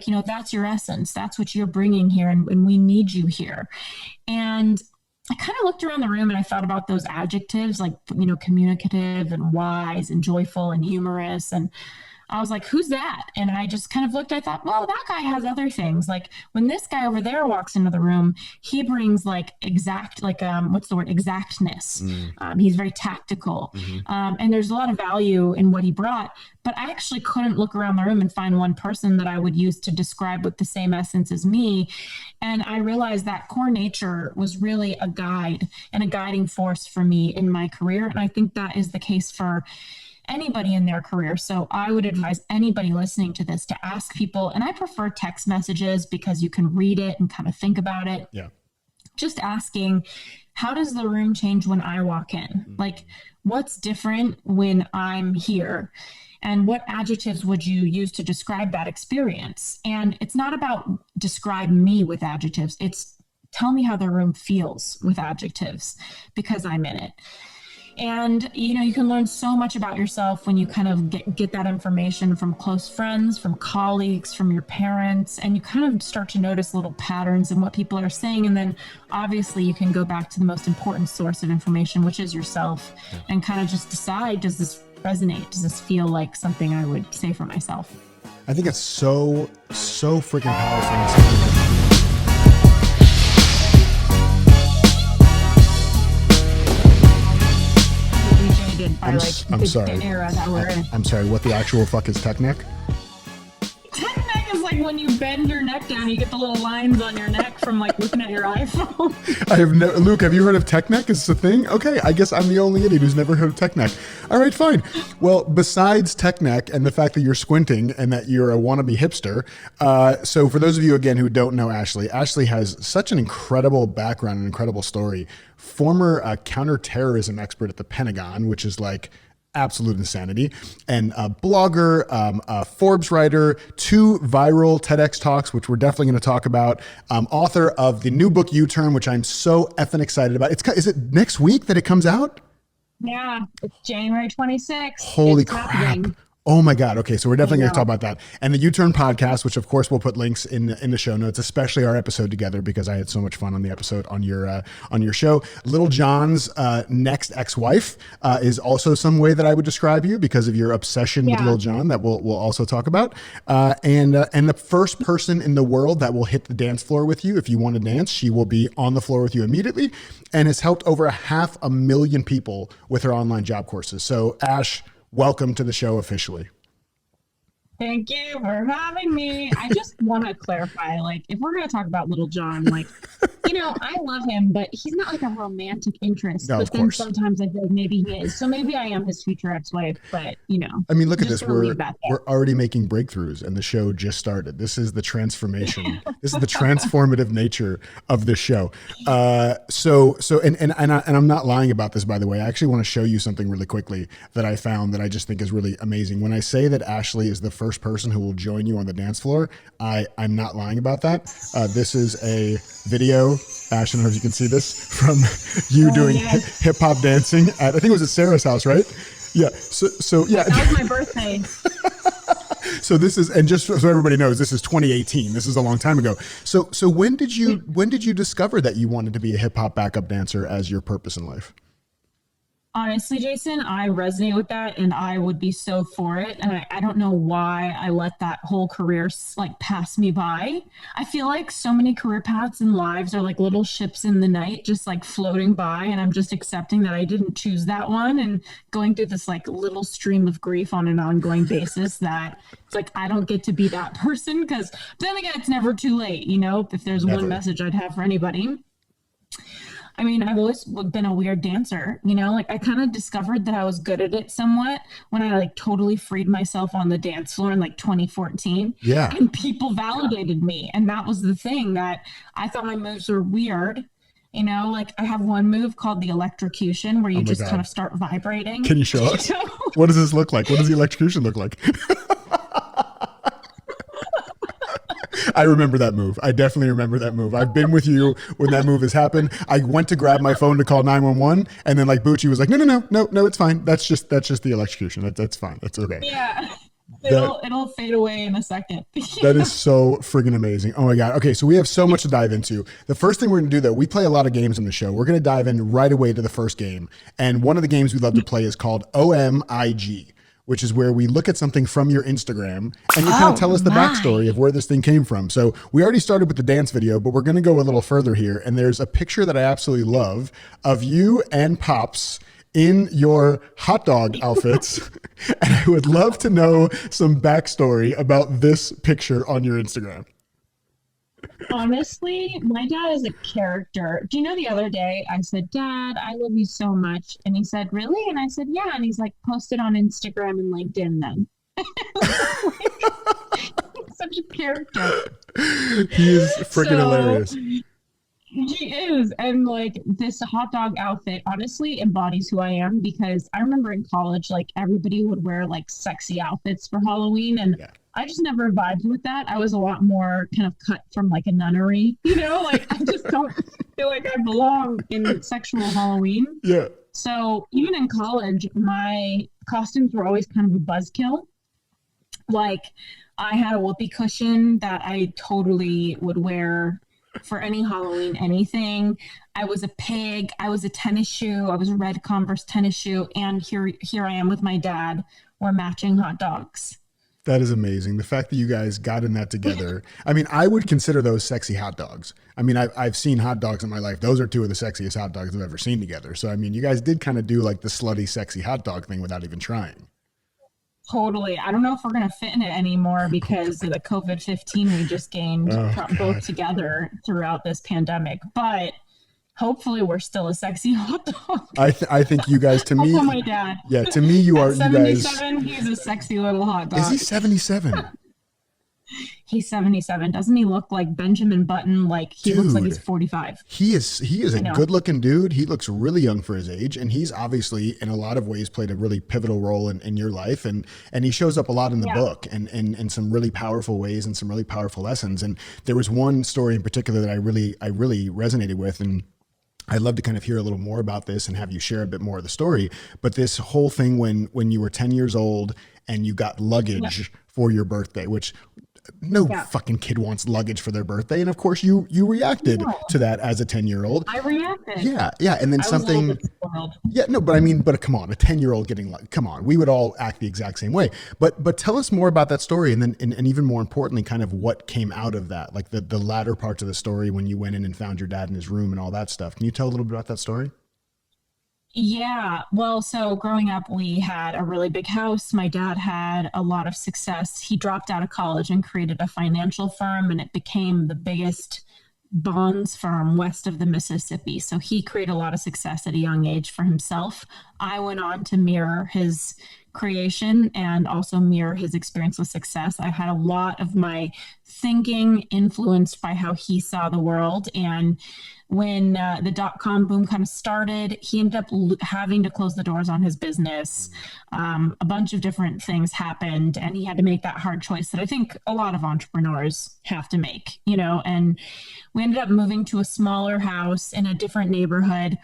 like, that's your essence. That's what you're bringing here. And we need you here. And I kind of looked around the room and I thought about those adjectives like, communicative and wise and joyful and humorous. And I was like, who's that? And I just kind of looked, I thought, well, that guy has other things. Like when this guy over there walks into the room, he brings like exactness. He's very tactical. And there's a lot of value in what he brought, but I actually couldn't look around the room and find one person that I would use to describe with the same essence as me. And I realized that core nature was really a guide and a guiding force for me in my career. And I think that is the case for anybody in their career. So I would advise anybody listening to this to ask people, and I prefer text messages because you can read it and kind of think about it. Yeah. Just asking, how does the room change when I walk in? Like, what's different when I'm here? And what adjectives would you use to describe that experience? And it's not about describe me with adjectives. It's tell me how the room feels with adjectives because I'm in it. And, you can learn so much about yourself when you kind of get that information from close friends, from colleagues, from your parents, and you kind of start to notice little patterns in what people are saying. And then obviously you can go back to the most important source of information, which is yourself, and kind of just decide, does this resonate? Does this feel like something I would say for myself? I think it's so freaking powerful. I'm sorry. Era that we're in. I'm sorry. What the actual fuck is tech neck? Tech neck is like when you bend your neck down, you get the little lines on your neck from like looking at your iPhone. Luke, have you heard of tech neck? Is this a thing? Okay, I guess I'm the only idiot who's never heard of tech neck. All right, fine. Well, besides tech neck and the fact that you're squinting and that you're a wannabe hipster, so for those of you again who don't know Ashley has such an incredible background, an incredible story. Former counterterrorism expert at the Pentagon, which is like absolute insanity, and a blogger, a Forbes writer, 2 viral TEDx talks, which we're definitely going to talk about, author of the new book U-Turn, which I'm so effing excited about. Is it next week that it comes out? Yeah, it's January 26th. Holy crap. Happening. Oh my God. Okay. So we're definitely going to talk about that. And the U-Turn podcast, which of course we'll put links in the show notes, especially our episode together, because I had so much fun on the episode on your show. Little John's next ex-wife is also some way that I would describe you because of your obsession with Little John that we'll also talk about. And the first person in the world that will hit the dance floor with you. If you want to dance, she will be on the floor with you immediately, and has helped over 500,000 people with her online job courses. So Ash, welcome to the show officially. Thank you for having me. I just want to clarify, like, if we're going to talk about Little John, like, I love him, but he's not like a romantic interest. No, but then sometimes I feel like maybe he is. So maybe I am his future ex-wife, but, I mean, look at this. We're already making breakthroughs and the show just started. This is the transformation. This is the transformative nature of this show. And I'm not lying about this, by the way. I actually want to show you something really quickly that I found that I just think is really amazing. When I say that Ashley is the first person who will join you on the dance floor, I'm not lying about that. This is a video, Ash, I don't know if you can see this, from you doing hip hop dancing at, I think it was at Sarah's house, right? Yeah. So yeah. That was my birthday. So this is, and just so everybody knows, this is 2018. This is a long time ago. So when did you discover that you wanted to be a hip hop backup dancer as your purpose in life? Honestly, Jason, I resonate with that and I would be so for it. And I don't know why I let that whole career like pass me by. I feel like so many career paths and lives are like little ships in the night, just like floating by. And I'm just accepting that I didn't choose that one and going through this like little stream of grief on an ongoing basis that it's like, I don't get to be that person. Because then again, it's never too late. If there's one message I'd have for anybody. I mean, I've always been a weird dancer, like I kind of discovered that I was good at it somewhat when I like totally freed myself on the dance floor in like 2014. Yeah. And people validated me. And that was the thing, that I thought my moves were weird. Like I have one move called the electrocution where you just kind of start vibrating. Can you show us? What does this look like? What does the electrocution look like? I remember that move. I definitely remember that move. I've been with you when that move has happened. I went to grab my phone to call 911, and then like Bucci was like, no, it's fine. That's just the electrocution. That's fine. That's okay. Yeah. That It'll fade away in a second. that is so friggin' amazing. Oh my God. Okay, so we have so much to dive into. The first thing we're gonna do though, we play a lot of games on the show. We're gonna dive in right away to the first game. And one of the games we love to play is called OMiG, which is where we look at something from your Instagram and you kind of tell us the backstory of where this thing came from. So we already started with the dance video, but we're going to go a little further here. And there's a picture that I absolutely love of you and Pops in your hot dog outfits. And I would love to know some backstory about this picture on your Instagram. Honestly, my dad is a character. Do you know the other day I said, Dad, I love you so much. And he said, Really? And I said, Yeah. And he's like, Post it on Instagram and LinkedIn then. He's such a character. He is freaking hilarious. He is. And like this hot dog outfit honestly embodies who I am because I remember in college, like everybody would wear like sexy outfits for Halloween. And Yeah. I just never vibed with that. I was a lot more kind of cut from like a nunnery, like I just don't feel like I belong in sexual Halloween. Yeah. So even in college, my costumes were always kind of a buzzkill. Like I had a whoopee cushion that I totally would wear for any Halloween, anything. I was a pig. I was a tennis shoe. I was a red Converse tennis shoe. And here I am with my dad. We're matching hot dogs. That is amazing. The fact that you guys got in that together. I mean, I would consider those sexy hot dogs. I mean, I've seen hot dogs in my life. Those are two of the sexiest hot dogs I've ever seen together. So, I mean, you guys did kind of do like the slutty, sexy hot dog thing without even trying. Totally. I don't know if we're going to fit in it anymore because of the COVID-15 we just gained both together throughout this pandemic. But hopefully we're still a sexy hot dog. I think you guys, to me, my dad. Yeah, to me, you are, 77, you guys. he's a sexy little hot dog. Is he 77? He's 77. Doesn't he look like Benjamin Button? Like he looks like he's 45. He is a good looking dude. He looks really young for his age. And he's obviously in a lot of ways played a really pivotal role in your life. And he shows up a lot in the book and in some really powerful ways and some really powerful lessons. And there was one story in particular that I really resonated with. And I'd love to kind of hear a little more about this and have you share a bit more of the story. But this whole thing when you were 10 years old and you got luggage for your birthday, which no fucking kid wants luggage for their birthday. And of course you reacted to that as a 10-year-old. I reacted. Yeah. And then I something. was a little bit spoiled. Yeah, no, but I mean, come on, a 10-year-old getting luggage. Come on, we would all act the exact same way. But tell us more about that story. And then, and even more importantly, kind of what came out of that, like the latter parts of the story when you went in and found your dad in his room and all that stuff. Can you tell a little bit about that story? Yeah, well, so growing up, we had a really big house. My dad had a lot of success. He dropped out of college and created a financial firm, and it became the biggest bonds firm west of the Mississippi. So he created a lot of success at a young age for himself. I went on to mirror his creation and also mirror his experience with success. I had a lot of my thinking influenced by how he saw the world. And when the dot-com boom kind of started, he ended up having to close the doors on his business. A bunch of different things happened, and he had to make that hard choice that I think a lot of entrepreneurs have to make, and we ended up moving to a smaller house in a different neighborhood.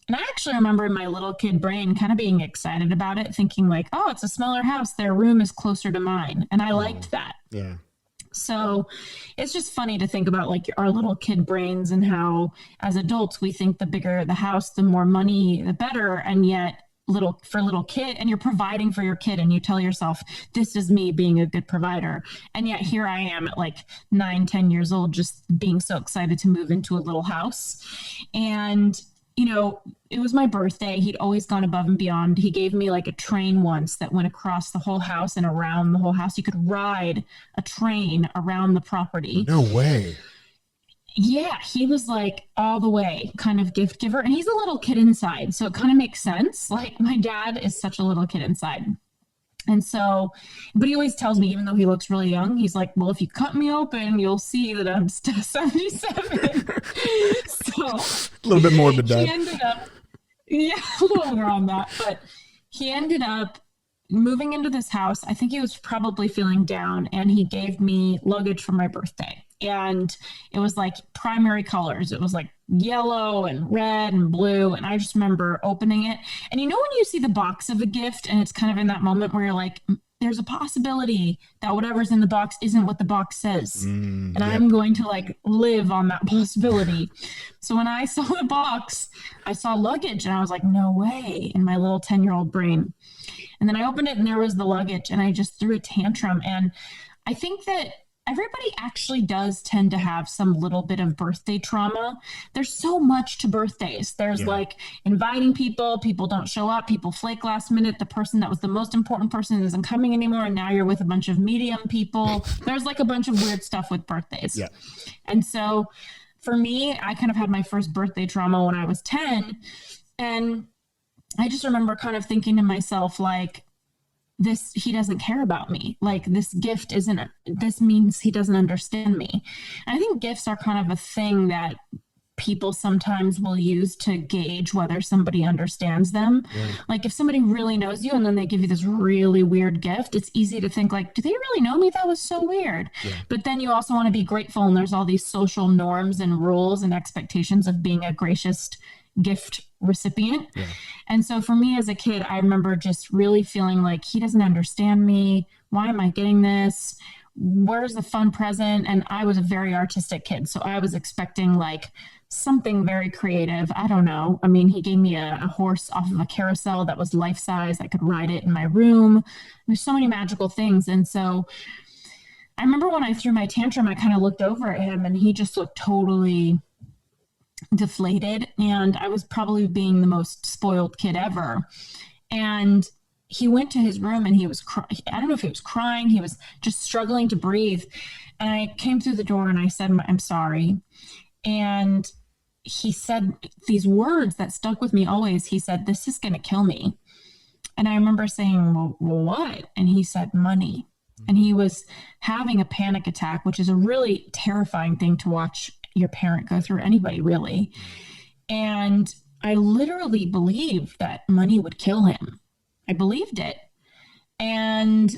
And I actually remember in my little kid brain kind of being excited about it, thinking like, oh, it's a smaller house. Their room is closer to mine. And I liked that. Yeah. So it's just funny to think about like our little kid brains and how as adults, we think the bigger the house, the more money, the better. And yet little kid, and you're providing for your kid and you tell yourself, this is me being a good provider. And yet here I am at like 9-10 years old, just being so excited to move into a little house. And it was my birthday. He'd always gone above and beyond. He gave me like a train once that went across the whole house and around the whole house. You could ride a train around the property. No way. Yeah, he was like all the way kind of gift giver. And he's a little kid inside. So it kind of makes sense. Like my dad is such a little kid inside. And so, but he always tells me, even though he looks really young, he's like, well, if you cut me open, you'll see that I'm still 77. So a little bit morbid, Dad. He ended up, a little more on that, but he ended up moving into this house. I think he was probably feeling down, and he gave me luggage for my birthday. And it was like primary colors. It was like yellow and red and blue. And I just remember opening it. And when you see the box of a gift and it's kind of in that moment where you're like, there's a possibility that whatever's in the box isn't what the box says. And Yep. I'm going to like live on that possibility. So when I saw the box, I saw luggage and I was like, no way, in my little 10-year-old brain. And then I opened it and there was the luggage and I just threw a tantrum. And I think that everybody actually does tend to have some little bit of birthday trauma. There's so much to birthdays. There's like inviting people, people don't show up, people flake last minute. The person that was the most important person isn't coming anymore. And now you're with a bunch of medium people. There's like a bunch of weird stuff with birthdays. Yeah. And so for me, I kind of had my first birthday trauma when I was 10. And I just remember kind of thinking to myself, like, he doesn't care about me. Like, this gift this means he doesn't understand me. And I think gifts are kind of a thing that people sometimes will use to gauge whether somebody understands them. Like, if somebody really knows you and then they give you this really weird gift, it's easy to think like, do they really know me? That was so weird. But then you also want to be grateful. And there's all these social norms and rules and expectations of being a gracious gift recipient. And so for me as a kid, I remember just really feeling like he doesn't understand me. Why am I getting this? Where's the fun present? And I was a very artistic kid. So I was expecting like something very creative. I don't know. I mean, he gave me a horse off of a carousel that was life size. I could ride it in my room. There's so many magical things. And so I remember when I threw my tantrum, I kind of looked over at him and he just looked totally deflated, and I was probably being the most spoiled kid ever. And he went to his room and he was I don't know if he was crying, he was just struggling to breathe. And I came through the door and I said, I'm sorry. And he said these words that stuck with me always. He said, this is going to kill me. And I remember saying, well, what? And he said, money. And he was having a panic attack, which is a really terrifying thing to watch your parent go through, anybody really. And I literally believed that money would kill him. I believed it. And,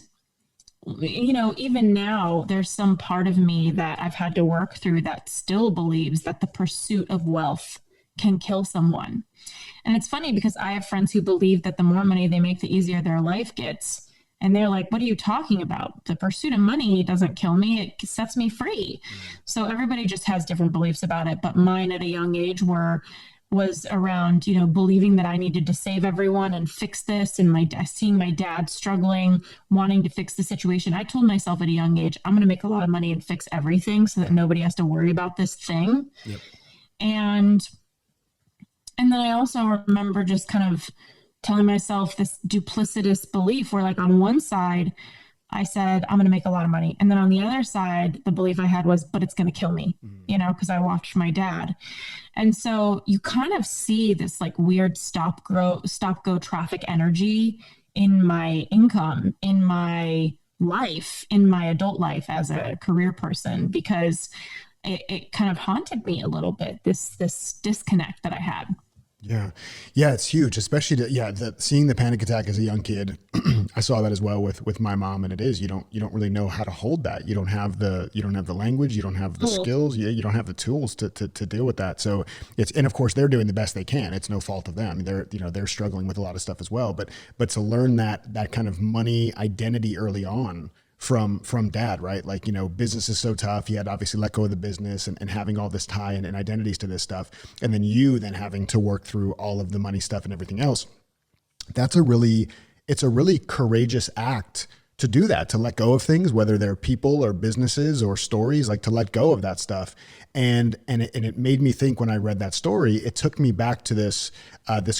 you know, even now there's some part of me that I've had to work through that still believes that the pursuit of wealth can kill someone. And it's funny because I have friends who believe that the more money they make, the easier their life gets. And they're like, what are you talking about? The pursuit of money doesn't kill me. It sets me free. So everybody just has different beliefs about it. But mine at a young age was around, you know, believing that I needed to save everyone and fix this. And seeing my dad struggling, wanting to fix the situation. I told myself at a young age, I'm going to make a lot of money and fix everything so that nobody has to worry about this thing. And then I also remember just kind of telling myself this duplicitous belief where, like, on one side, I said, I'm going to make a lot of money. And then on the other side, the belief I had was, but it's going to kill me, you know, because I watched my dad. And so you kind of see this like weird stop go traffic energy in my income, in my life, in my adult life as a career person, because it kind of haunted me a little bit, this disconnect that I had. Yeah, it's huge, especially seeing the panic attack as a young kid. I saw that as well with my mom, and it is, you don't really know how to hold that. You don't have the language, you don't have the skills, you don't have the tools to deal with that. So and of course they're doing the best they can. It's no fault of them. They're struggling with a lot of stuff as well, but to learn that kind of money identity early on from dad, right? Like, you know, business is so tough. He had to obviously let go of the business and having all this tie and identities to this stuff. And then having to work through all of the money stuff and everything else. It's a really courageous act to do that, to let go of things, whether they're people or businesses or stories, like to let go of that stuff. And it made me think when I read that story, it took me back to this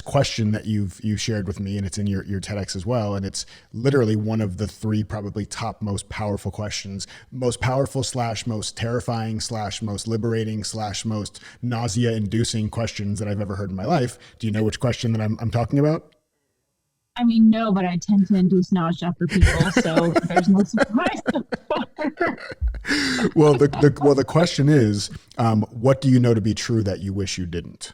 question that you shared with me, and it's in your TEDx as well. And it's literally one of the three probably top most powerful questions, most powerful / most terrifying / most liberating / most nausea inducing questions that I've ever heard in my life. Do you know which question that I'm talking about? I mean, no, but I tend to induce nausea for people, so there's no surprise. Well, the question is, what do you know to be true that you wish you didn't?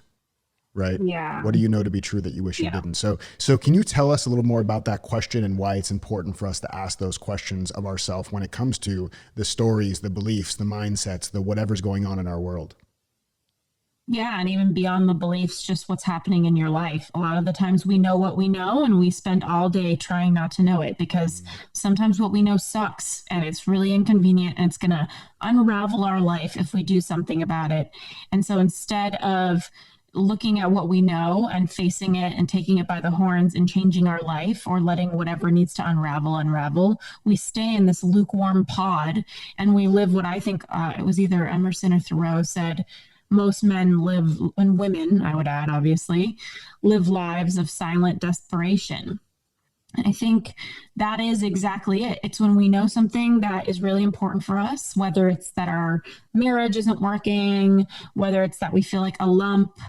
Right? Yeah. What do you know to be true that you wish you didn't? So can you tell us a little more about that question and why it's important for us to ask those questions of ourselves when it comes to the stories, the beliefs, the mindsets, the whatever's going on in our world? Yeah, and even beyond the beliefs, just what's happening in your life. A lot of the times we know what we know and we spend all day trying not to know it because sometimes what we know sucks and it's really inconvenient and it's going to unravel our life if we do something about it. And so instead of looking at what we know and facing it and taking it by the horns and changing our life or letting whatever needs to unravel, we stay in this lukewarm pod and we live what I think it was either Emerson or Thoreau said most men live, and women, I would add, obviously, live lives of silent desperation. And I think that is exactly it. It's when we know something that is really important for us, whether it's that our marriage isn't working, whether it's that we feel like a lump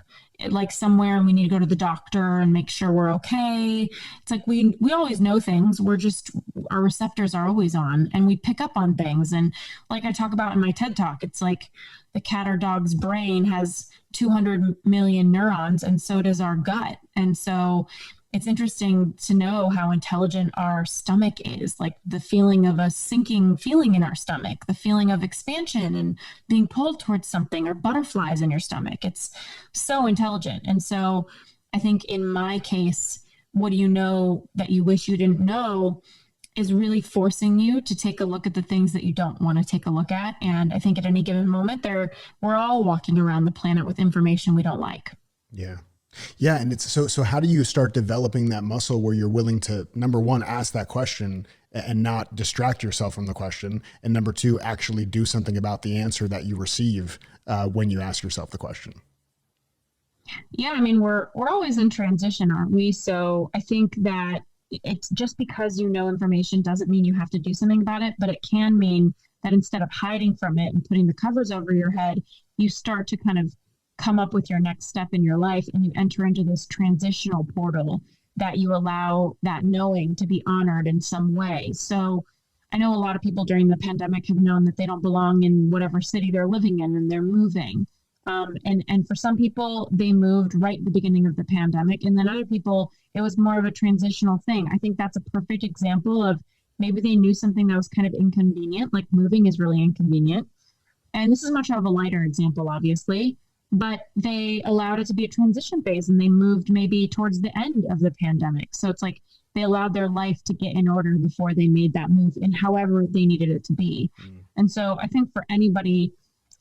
like somewhere and we need to go to the doctor and make sure we're okay. It's like we always know things. We're just our receptors are always on and we pick up on things. And like I talk about in my TED Talk, it's like the cat or dog's brain has 200 million neurons and so does our gut. And so it's interesting to know how intelligent our stomach is, like the feeling of a sinking feeling in our stomach, the feeling of expansion and being pulled towards something, or butterflies in your stomach. It's so intelligent. And so I think in my case, what do you know that you wish you didn't know is really forcing you to take a look at the things that you don't want to take a look at. And I think at any given moment we're all walking around the planet with information we don't like. Yeah. Yeah. And it's so how do you start developing that muscle where you're willing to, number one, ask that question and not distract yourself from the question. And number two, actually do something about the answer that you receive when you ask yourself the question. Yeah. I mean, we're always in transition, aren't we? So I think that it's just because you know information doesn't mean you have to do something about it, but it can mean that instead of hiding from it and putting the covers over your head, you start to kind of come up with your next step in your life and you enter into this transitional portal that you allow that knowing to be honored in some way. So I know a lot of people during the pandemic have known that they don't belong in whatever city they're living in and they're moving. And for some people, they moved right at the beginning of the pandemic. And then other people, it was more of a transitional thing. I think that's a perfect example of maybe they knew something that was kind of inconvenient, like moving is really inconvenient. And this is much of a lighter example, obviously, but they allowed it to be a transition phase and they moved maybe towards the end of the pandemic. So it's like they allowed their life to get in order before they made that move in however they needed it to be. And so I think for anybody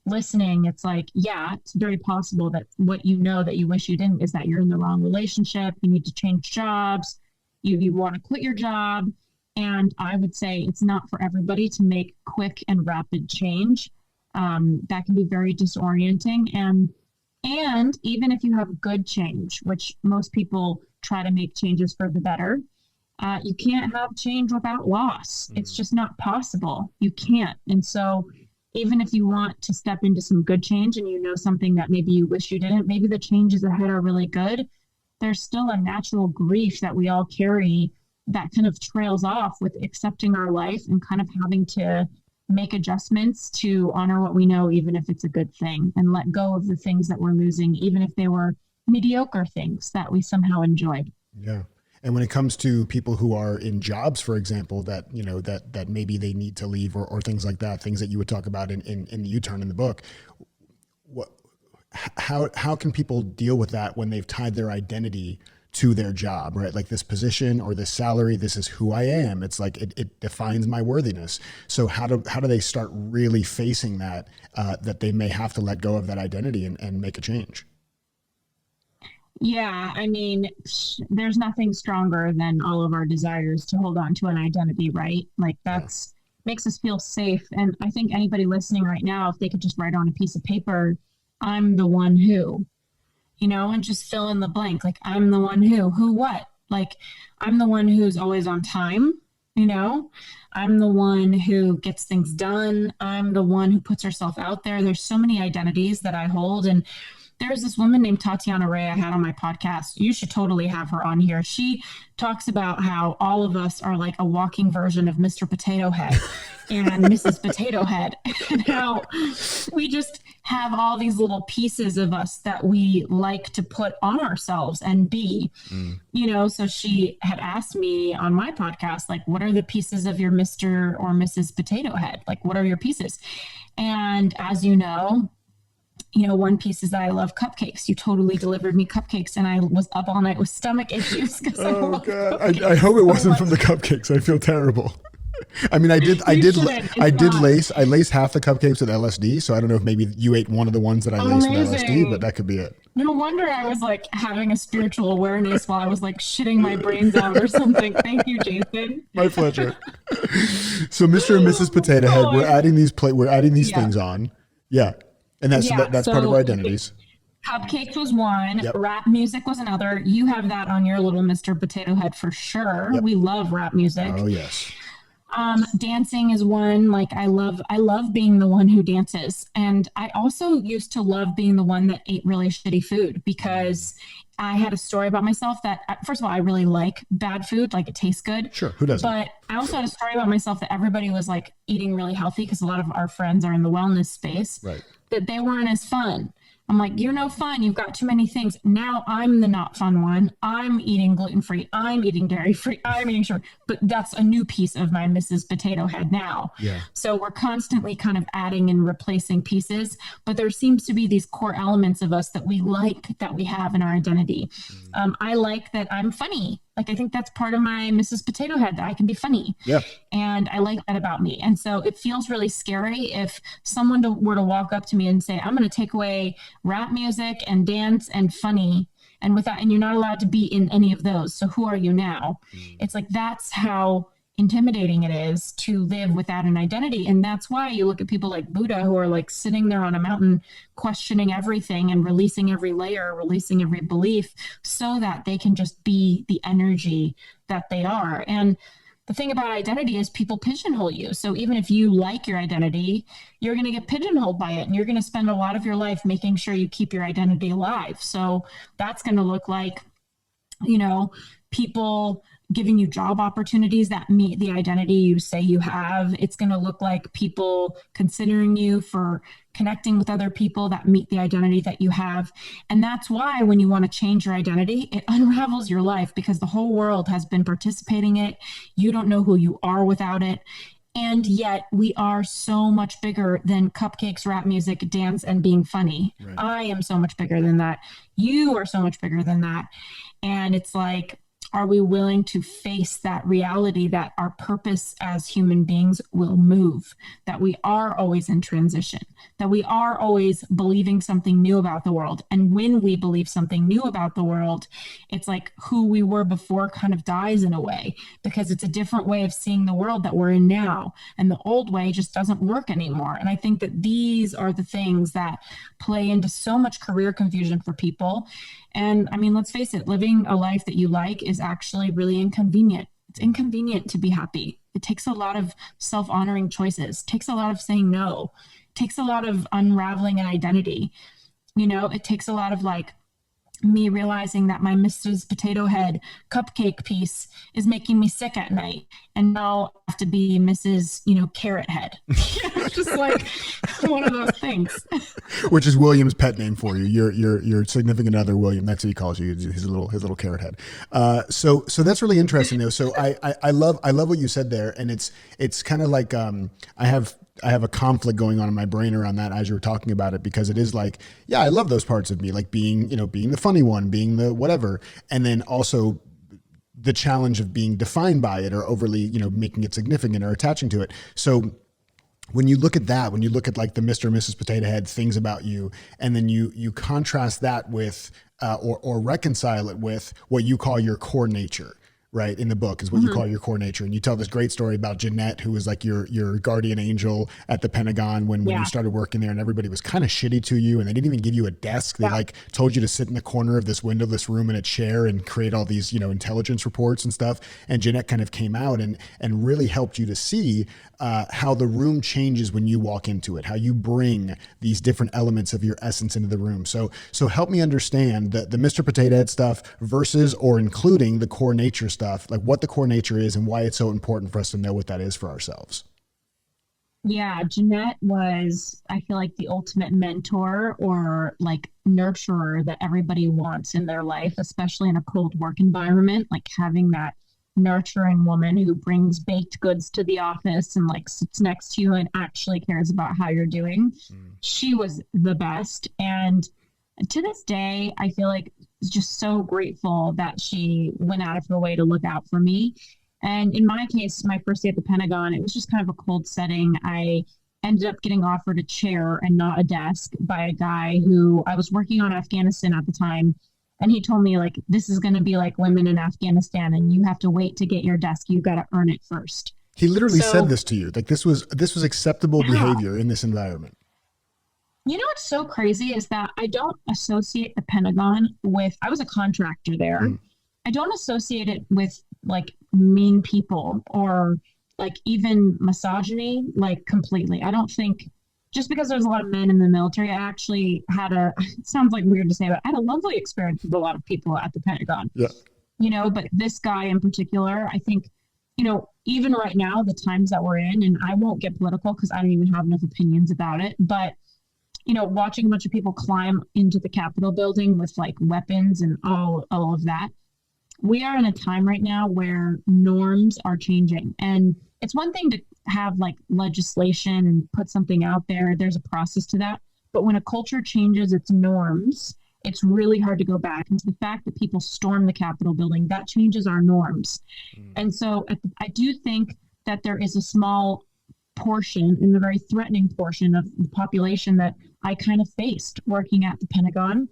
listening, it's like, yeah, it's very possible that what you know that you wish you didn't is that you're in the wrong relationship. You need to change jobs. You want to quit your job. And I would say it's not for everybody to make quick and rapid change. That can be very disorienting. And even if you have good change, which most people try to make changes for the better, you can't have change without loss. It's just not possible. You can't. And so even if you want to step into some good change and you know something that maybe you wish you didn't, maybe the changes ahead are really good, there's still a natural grief that we all carry that kind of trails off with accepting our life and kind of having to make adjustments to honor what we know, even if it's a good thing, and let go of the things that we're losing, even if they were mediocre things that we somehow enjoyed. Yeah. And when it comes to people who are in jobs, for example, that, you know, that maybe they need to leave or things like that, things that you would talk about in the U-turn in the book, how can people deal with that when they've tied their identity to their job, right? Like this position or this salary, this is who I am. It's like, it defines my worthiness. So how do they start really facing that, that they may have to let go of that identity and make a change? Yeah, I mean, there's nothing stronger than all of our desires to hold on to an identity, right? Like that's makes us feel safe. And I think anybody listening right now, if they could just write on a piece of paper, I'm the one who, you know, and just fill in the blank. Like, I'm the one who what? Like, I'm the one who's always on time, you know, I'm the one who gets things done. I'm the one who puts herself out there. There's so many identities that I hold. And there's this woman named Tatiana Ray I had on my podcast. You should totally have her on here. She talks about how all of us are like a walking version of Mr. Potato Head and Mrs. Potato Head, and how we just have all these little pieces of us that we like to put on ourselves and be, you know. So she had asked me on my podcast, like, what are the pieces of your Mr. or Mrs. Potato Head? Like, what are your pieces? And as you know, one piece is that I love cupcakes. You totally delivered me cupcakes, and I was up all night with stomach issues because I Oh love God. cupcakes I hope it so wasn't much. from the cupcakes. I feel terrible. I mean, You shouldn't. It's not. I laced half the cupcakes with LSD. So I don't know if maybe you ate one of the ones that I laced with LSD, but Amazing. that could be it. No wonder I was like having a spiritual awareness while I was like shitting my brains out or something. Thank you, Jason. My pleasure. So Mr. and Mrs. Potato Head, Oh, we're adding these yeah. things on. Yeah. And Yeah. that's part of our So identities. cupcakes was one, Yep. rap music was another. You have that on your little Mr. Potato Head for sure. Yep. We love rap music. Oh yes. Dancing is one. Like I love being the one who dances. And I also used to love being the one that ate really shitty food because I had a story about myself that first of all, I really like bad food, like it tastes good. Sure. Who doesn't? But I also had a story about myself that everybody was like eating really healthy because a lot of our friends are in the wellness space, Right. that they weren't as fun. I'm like, you're no fun. You've got too many things. Now I'm the not fun one. I'm eating gluten free. I'm eating dairy free. I'm eating sugar. But that's a new piece of my Mrs. Potato Head now. Yeah. So we're constantly kind of adding and replacing pieces. But there seems to be these core elements of us that we like, that we have in our identity. I like that I'm funny. Like, I think that's part of my Mrs. Potato Head, that I can be funny. Yeah. And I like that about me. And so it feels really scary if someone were to walk up to me and say, I'm going to take away rap music and dance and funny. And you're not allowed to be in any of those. So who are you now? It's like, that's how intimidating it is to live without an identity. And that's why you look at people like Buddha, who are like sitting there on a mountain questioning everything and releasing every layer, releasing every belief, so that they can just be the energy that they are. And the thing about identity is people pigeonhole you. So even if you like your identity, you're going to get pigeonholed by it, and you're going to spend a lot of your life making sure you keep your identity alive. So that's going to look like, people giving you job opportunities that meet the identity you say you have. It's going to look like people considering you for connecting with other people that meet the identity that you have. And that's why when you want to change your identity, it unravels your life because the whole world has been participating in it. You don't know who you are without it. And yet we are so much bigger than cupcakes, rap music, dance, and being funny. Right. I am so much bigger than that. You are so much bigger than that. And it's like, are we willing to face that reality that our purpose as human beings will move, that we are always in transition, that we are always believing something new about the world? And when we believe something new about the world, it's like who we were before kind of dies in a way, because it's a different way of seeing the world that we're in now. And the old way just doesn't work anymore. And I think that these are the things that play into so much career confusion for people. And I mean, let's face it, living a life that you like is actually really inconvenient. It's inconvenient to be happy. It takes a lot of self-honoring choices. It takes a lot of saying no. It takes a lot of unraveling an identity. It takes a lot of like me realizing that my Mrs. Potato Head cupcake piece is making me sick at night. And now I have to be Mrs. Carrot Head. It's just like one of those things. Which is William's pet name for you. Your significant other, William. That's what he calls you. His little carrot head. So that's really interesting though. So I love what you said there, and it's kind of like I have a conflict going on in my brain around that as you were talking about it, because it is like, yeah, I love those parts of me, like being the funny one, being the whatever, and then also the challenge of being defined by it or overly, making it significant or attaching to it. So when you look at that, when you look at like the Mr. and Mrs. Potato Head things about you, and then you contrast that with or reconcile it with what you call your core nature, right? In the book is what you call your core nature. And you tell this great story about Jeanette, who was like your guardian angel at the Pentagon when you started working there, and everybody was kind of shitty to you, and they didn't even give you a desk. They like told you to sit in the corner of this windowless room in a chair and create all these, intelligence reports and stuff. And Jeanette kind of came out and really helped you to see how the room changes when you walk into it, how you bring these different elements of your essence into the room. So help me understand the Mr. Potato Head stuff versus or including the core nature stuff, like what the core nature is and why it's so important for us to know what that is for ourselves. Yeah, Jeanette was, I feel like, the ultimate mentor or like nurturer that everybody wants in their life, especially in a cold work environment, like having that nurturing woman who brings baked goods to the office and like sits next to you and actually cares about how you're doing. She was the best. And to this day, I feel like just so grateful that she went out of her way to look out for me. And in my case, my first day at the Pentagon, it was just kind of a cold setting. I ended up getting offered a chair and not a desk by a guy who I was working on Afghanistan at the time. And he told me, like, this is going to be like women in Afghanistan and you have to wait to get your desk. You got to earn it first. He literally said this to you. Like this was acceptable behavior in this environment. You know what's so crazy is that I don't associate the Pentagon with, I was a contractor there. I don't associate it with like mean people or like even misogyny, like completely. I don't think just because there's a lot of men in the military, I actually had it sounds like weird to say, but I had a lovely experience with a lot of people at the Pentagon. Yeah. You know, but this guy in particular, I think, you know, even right now, the times that we're in, and I won't get political because I don't even have enough opinions about it, but you know, watching a bunch of people climb into the Capitol building with like weapons and all of that. We are in a time right now where norms are changing. And it's one thing to have like legislation and put something out there. There's a process to that. But when a culture changes its norms, it's really hard to go back. And the fact that people storm the Capitol building, that changes our norms. And so I do think that there is a small portion, in the very threatening portion of the population that I kind of faced working at the Pentagon.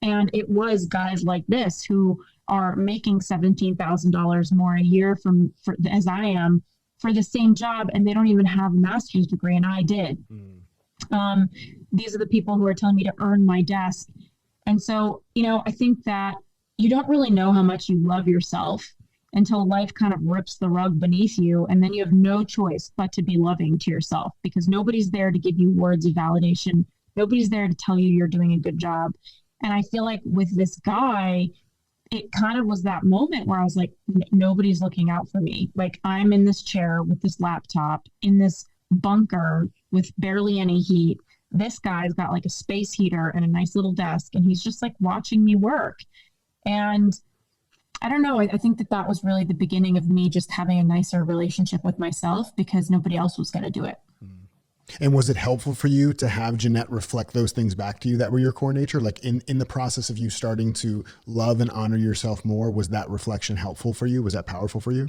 And it was guys like this who are making $17,000 more a year as I am for the same job, and they don't even have a master's degree, and I did. These are the people who are telling me to earn my desk. And so, you know, I think that you don't really know how much you love yourself until life kind of rips the rug beneath you. And then you have no choice but to be loving to yourself because nobody's there to give you words of validation. Nobody's there to tell you you're doing a good job. And I feel like with this guy, it kind of was that moment where I was like, nobody's looking out for me. Like I'm in this chair with this laptop in this bunker with barely any heat. This guy's got like a space heater and a nice little desk, and he's just like watching me work. And I don't know. I think that was really the beginning of me just having a nicer relationship with myself because nobody else was going to do it. And was it helpful for you to have Jeanette reflect those things back to you that were your core nature? Like in the process of you starting to love and honor yourself more, was that reflection helpful for you? Was that powerful for you?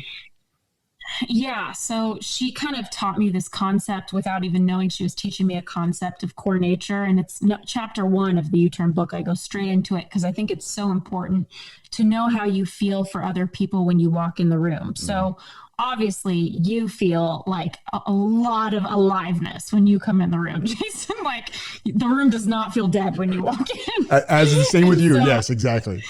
Yeah. So she kind of taught me this concept without even knowing she was teaching me a concept of core nature. And it's chapter 1 of the U-Turn book. I go straight into it because I think it's so important to know how you feel for other people when you walk in the room. So obviously you feel like a lot of aliveness when you come in the room, Jason. Like the room does not feel dead when you walk in. As the same with you. So, yes, exactly.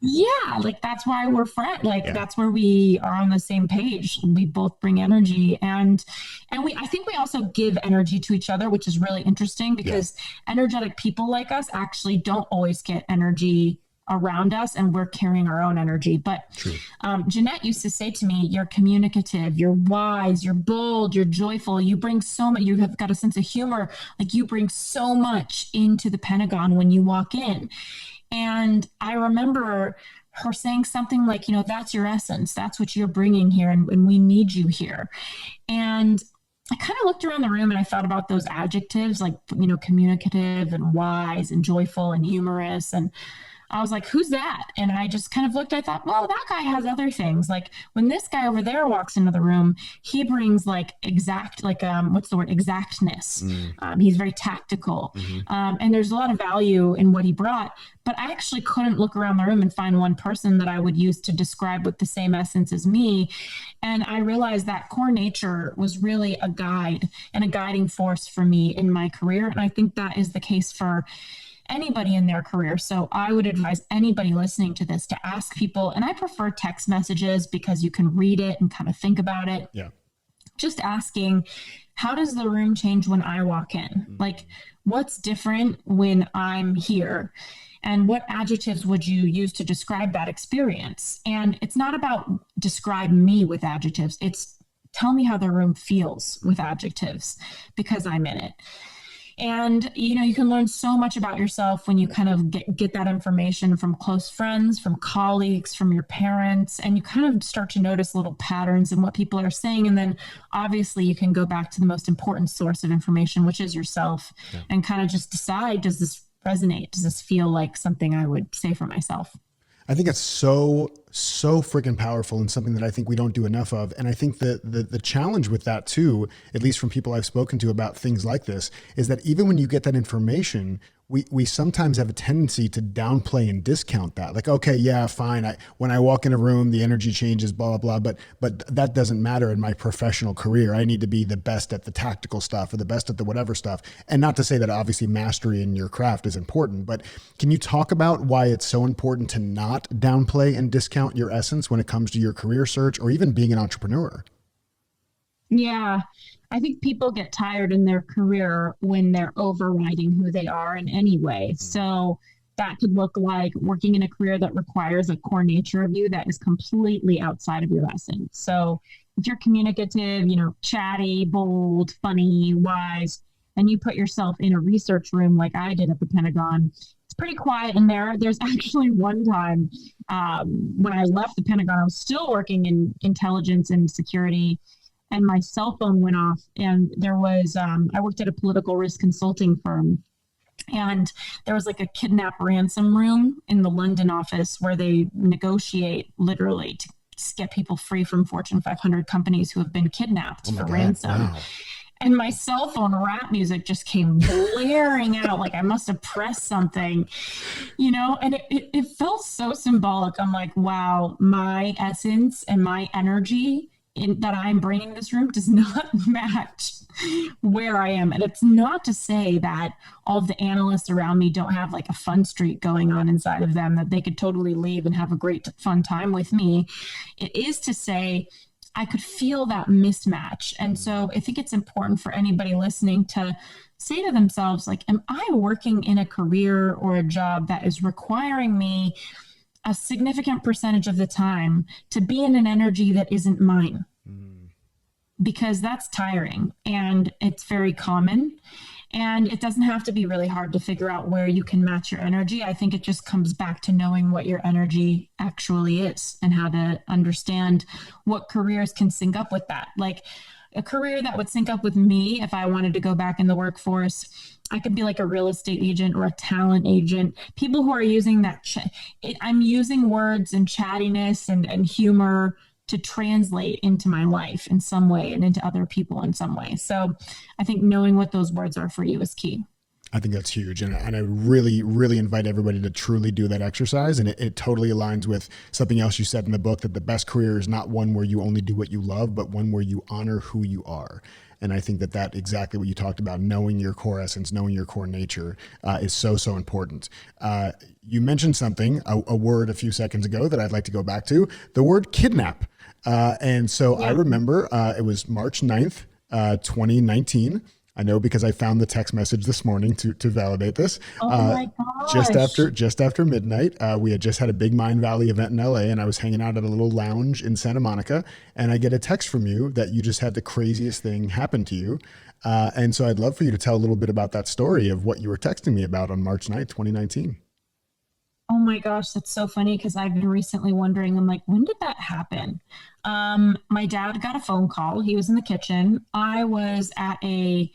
Yeah, like that's why we're friends. Like that's where we are on the same page. We both bring energy, and I think we also give energy to each other, which is really interesting because energetic people like us actually don't always get energy around us, and we're carrying our own energy. But Jeanette used to say to me, "You're communicative, you're wise, you're bold, you're joyful. You bring so much. You have got a sense of humor. Like you bring so much into the Pentagon when you walk in." And I remember her saying something like, you know, that's your essence. That's what you're bringing here. And we need you here. And I kind of looked around the room and I thought about those adjectives like, you know, communicative and wise and joyful and humorous. And I was like, who's that? And I just kind of looked, I thought, well, that guy has other things. Like when this guy over there walks into the room, he brings like exactness. He's very tactical. And there's a lot of value in what he brought, but I actually couldn't look around the room and find one person that I would use to describe with the same essence as me. And I realized that core nature was really a guide and a guiding force for me in my career. And I think that is the case for anybody in their career. So I would advise anybody listening to this to ask people, and I prefer text messages because you can read it and kind of think about it. Yeah. Just asking, how does the room change when I walk in? Like, what's different when I'm here? And what adjectives would you use to describe that experience? And it's not about describe me with adjectives. It's tell me how the room feels with adjectives because I'm in it. And you can learn so much about yourself when you kind of get that information from close friends, from colleagues, from your parents, and you kind of start to notice little patterns in what people are saying. And then obviously you can go back to the most important source of information, which is yourself, and kind of just decide, does this resonate? Does this feel like something I would say for myself? I think it's so freaking powerful, and something that I think we don't do enough of. And I think that the challenge with that too, at least from people I've spoken to about things like this, is that even when you get that information, we sometimes have a tendency to downplay and discount that. Like, okay, yeah, fine. When I walk in a room, the energy changes, blah, blah, blah. But that doesn't matter in my professional career. I need to be the best at the tactical stuff or the best at the whatever stuff. And not to say that obviously mastery in your craft is important, but can you talk about why it's so important to not downplay and discount your essence when it comes to your career search or even being an entrepreneur? Yeah, I think people get tired in their career when they're overriding who they are in any way. So that could look like working in a career that requires a core nature of you that is completely outside of your essence. So if you're communicative, chatty, bold, funny, wise, and you put yourself in a research room like I did at the Pentagon, it's pretty quiet in there. There's actually one time when I left the Pentagon, I was still working in intelligence and security, and my cell phone went off. And there was, I worked at a political risk consulting firm, and there was like a kidnap ransom room in the London office where they negotiate literally to get people free from Fortune 500 companies who have been kidnapped for ransom. Wow. And my cell phone rap music just came blaring out like I must have pressed something, and it felt so symbolic. I'm like, wow, my essence and my energy that I'm bringing in this room does not match where I am. And it's not to say that all of the analysts around me don't have like a fun streak going on inside of them, that they could totally leave and have a great fun time with me. It is to say I could feel that mismatch. And so I think it's important for anybody listening to say to themselves, like, am I working in a career or a job that is requiring me a significant percentage of the time to be in an energy that isn't mine? Because that's tiring, and it's very common, and it doesn't have to be really hard to figure out where you can match your energy. I think it just comes back to knowing what your energy actually is and how to understand what careers can sync up with that. Like a career that would sync up with me if I wanted to go back in the workforce, I could be like a real estate agent or a talent agent. People who are using that, I'm using words and chattiness and humor to translate into my life in some way and into other people in some way. So I think knowing what those words are for you is key. I think that's huge. And I really, really invite everybody to truly do that exercise. And it totally aligns with something else you said in the book, that the best career is not one where you only do what you love, but one where you honor who you are. And I think that exactly what you talked about, knowing your core essence, knowing your core nature is so important. You mentioned something, a word a few seconds ago that I'd like to go back to, the word kidnap. And so I remember it was March 9th, 2019. I know because I found the text message this morning to validate this. Oh my gosh. Just after midnight, we had just had a big Mind Valley event in LA, and I was hanging out at a little lounge in Santa Monica, and I get a text from you that you just had the craziest thing happen to you. And so I'd love for you to tell a little bit about that story of what you were texting me about on March 9th, 2019. Oh my gosh, that's so funny, because I've been recently wondering, I'm like, when did that happen? My dad got a phone call. He was in the kitchen. I was at a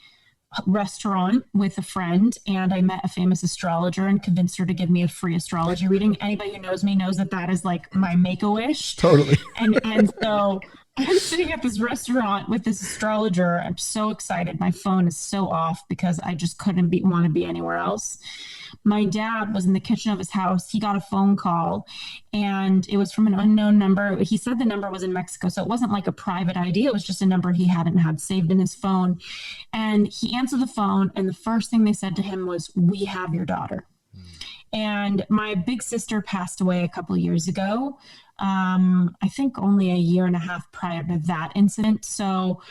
restaurant with a friend, and I met a famous astrologer and convinced her to give me a free astrology reading. Anybody who knows me knows that is like my make-a-wish. Totally. And so I'm sitting at this restaurant with this astrologer. I'm so excited. My phone is so off because I just couldn't want to be anywhere else. My dad was in the kitchen of his house. He got a phone call, and it was from an unknown number. He said the number was in Mexico, so it wasn't like a private ID. It was just a number he hadn't had saved in his phone. And he answered the phone, and the first thing they said to him was, "We have your daughter." And my big sister passed away a couple of years ago. I think only a year and a half prior to that incident. So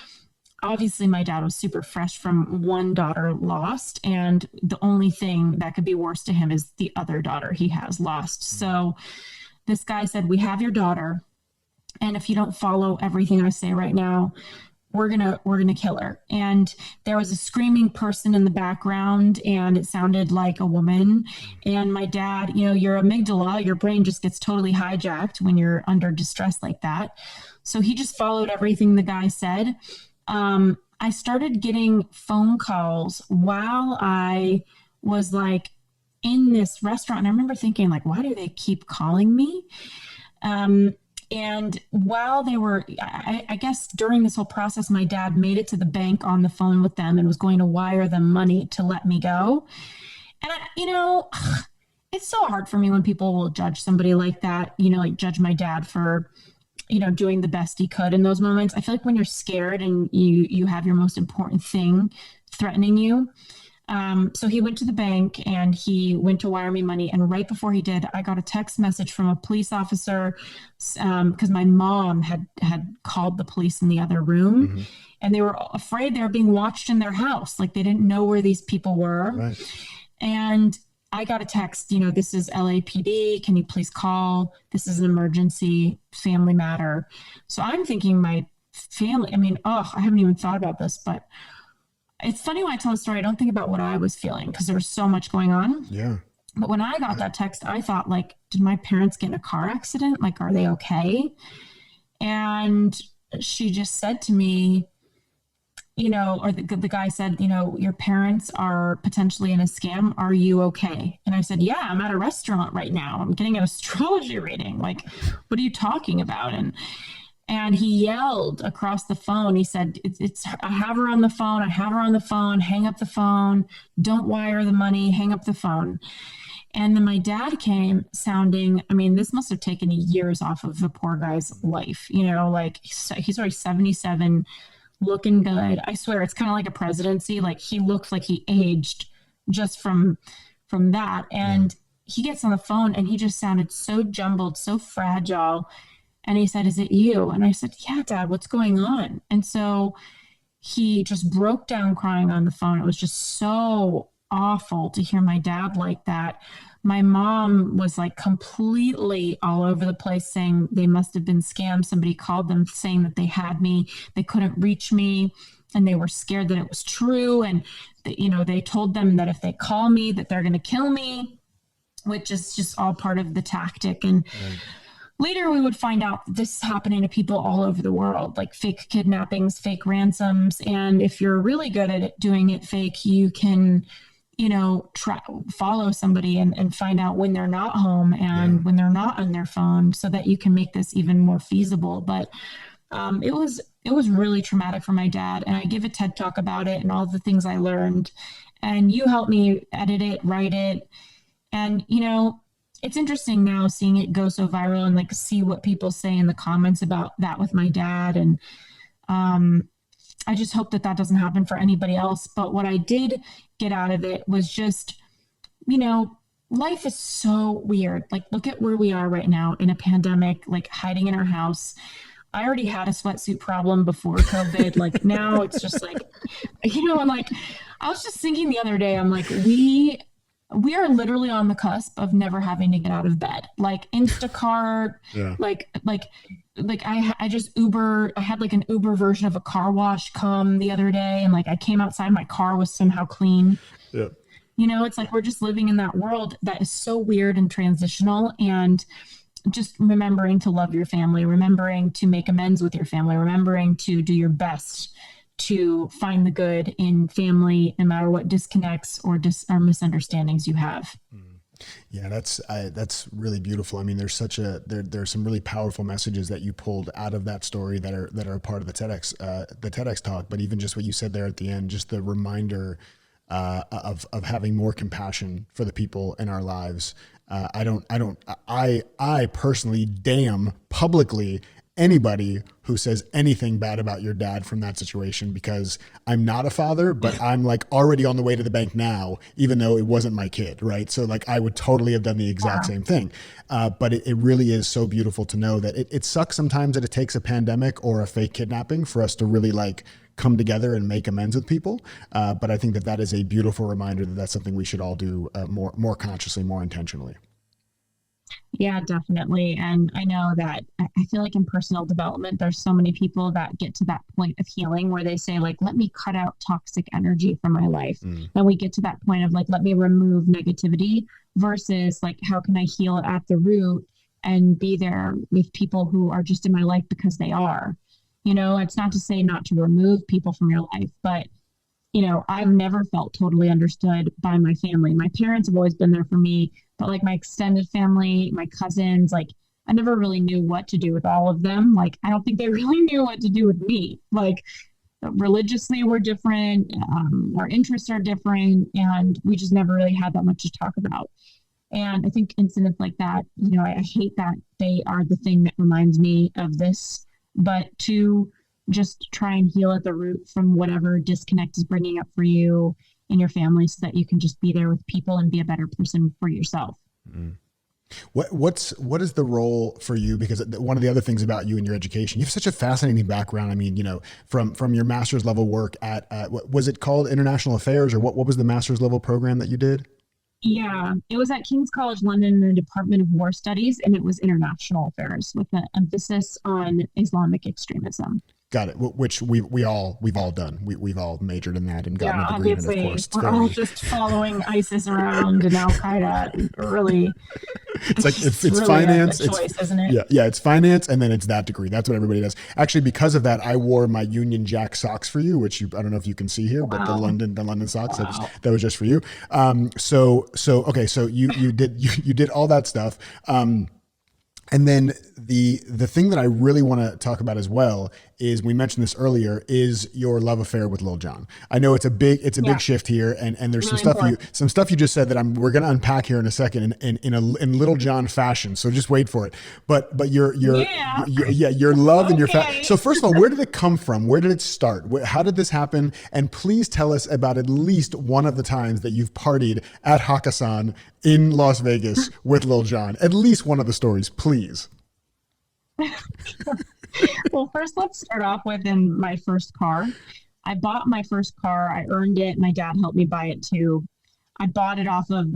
obviously my dad was super fresh from one daughter lost, and the only thing that could be worse to him is the other daughter he has lost. So this guy said, "We have your daughter, and if you don't follow everything I say right now, we're gonna kill her. And there was a screaming person in the background, and it sounded like a woman. And my dad, your amygdala, your brain just gets totally hijacked when you're under distress like that. So he just followed everything the guy said. I started getting phone calls while I was like in this restaurant. And I remember thinking, like, why do they keep calling me? And while they were, I guess during this whole process, my dad made it to the bank on the phone with them and was going to wire them money to let me go. And, it's so hard for me when people will judge somebody like that, like judge my dad for, doing the best he could in those moments. I feel like when you're scared and you have your most important thing threatening you. So he went to the bank and he went to wire me money. And right before he did, I got a text message from a police officer because my mom had called the police in the other room. Mm-hmm. And they were afraid they were being watched in their house. Like they didn't know where these people were. Right. And I got a text, this is LAPD. Can you please call? This is an emergency, family matter. So I'm thinking my family, I haven't even thought about this, but it's funny when I tell a story, I don't think about what I was feeling because there was so much going on. Yeah. But when I got that text, I thought, like, did my parents get in a car accident? Like, are they okay? And she just said to me, or the guy said, your parents are potentially in a scam. Are you okay? And I said, yeah, I'm at a restaurant right now. I'm getting an astrology reading. Like, what are you talking about? And he yelled across the phone. He said, I have her on the phone. I have her on the phone. Hang up the phone. Don't wire the money. Hang up the phone. And then my dad came sounding, this must have taken years off of the poor guy's life. Like he's already 77, looking good. I swear it's kind of like a presidency. Like he looked like he aged just from that. And he gets on the phone and he just sounded so jumbled, so fragile. And he said, is it you? And I said, yeah, Dad, what's going on? And so he just broke down crying on the phone. It was just so awful to hear my dad like that. My mom was like completely all over the place saying they must have been scammed. Somebody called them saying that they had me. They couldn't reach me and they were scared that it was true. And, they told them that if they call me, that they're going to kill me, which is just all part of the tactic. And later, we would find out this is happening to people all over the world, like fake kidnappings, fake ransoms. And if you're really good at doing it fake, you can, follow somebody and find out when they're not home and when they're not on their phone so that you can make this even more feasible. But it was really traumatic for my dad. And I give a TED Talk about it and all the things I learned. And you helped me edit it, write it. And, it's interesting now seeing it go so viral and like see what people say in the comments about that with my dad. And I just hope that doesn't happen for anybody else. But what I did get out of it was just, life is so weird. Like, look at where we are right now in a pandemic, like hiding in our house. I already had a sweatsuit problem before COVID. Like now it's just like, I'm like, I was just thinking the other day, I'm like, we are literally on the cusp of never having to get out of bed. Like Instacart, like I just Uber. I had like an Uber version of a car wash come the other day, and like I came outside, my car was somehow clean. Yeah, it's like we're just living in that world that is so weird and transitional. And just remembering to love your family, remembering to make amends with your family, remembering to do your best to find the good in family, no matter what disconnects or misunderstandings you have. Yeah, that's really beautiful. There's there's some really powerful messages that you pulled out of that story that are a part of the TEDx talk. But even just what you said there at the end, just the reminder of having more compassion for the people in our lives. I personally damn publicly anybody who says anything bad about your dad from that situation, because I'm not a father, but I'm like already on the way to the bank now, even though it wasn't my kid. Right. So like I would totally have done the exact same thing. But it really is so beautiful to know that it sucks sometimes that it takes a pandemic or a fake kidnapping for us to really like come together and make amends with people. But I think that is a beautiful reminder that that's something we should all do more consciously, more intentionally. Yeah, definitely. And I know that I feel like in personal development, there's so many people that get to that point of healing where they say, like, let me cut out toxic energy from my life. Mm. And we get to that point of like, let me remove negativity versus like, how can I heal at the root and be there with people who are just in my life because they are. It's not to say not to remove people from your life, but I've never felt totally understood by my family. My parents have always been there for me, but like my extended family, my cousins, like I never really knew what to do with all of them. Like I don't think they really knew what to do with me. Like religiously, we're different, our interests are different, and we just never really had that much to talk about. And I think incidents like that, I hate that they are the thing that reminds me of this, but to just try and heal at the root from whatever disconnect is bringing up for you in your family so that you can just be there with people and be a better person for yourself. Mm. What is the role for you? Because one of the other things about you and your education, you have such a fascinating background. I mean, from your master's level work at what was it called, International Affairs, or what was the master's level program that you did? Yeah, it was at King's College London in the Department of War Studies, and it was international affairs with an emphasis on Islamic extremism. Got it. Which we've all done. We've all majored in that and gotten Yeah, a degree in it, of obviously, course. we're all just following ISIS around and Al Qaeda. Really, it's like it's really finance. a choice, isn't it? Yeah, it's finance, and then it's that degree. That's what everybody does. Actually, because of that, I wore my Union Jack socks for you, which I don't know if you can see here, but the London socks. Wow. That was just for you. Okay, so you did all that stuff. And then the thing that I really want to talk about as well is, we mentioned this earlier, is your love affair with Lil Jon. I know it's a big shift here, and there's Really some stuff you just said that we're going to unpack here in a second in Lil Jon fashion. So just wait for it. But your love and your So first of all, where did it come from? Where did it start? How did this happen? And please tell us about at least one of the times that you've partied at Hakkasan in Las Vegas with Lil Jon. At least one of the stories, please. Well, first, let's start off with in my first car. I bought my first car. I earned it. My dad helped me buy it too. I bought it off of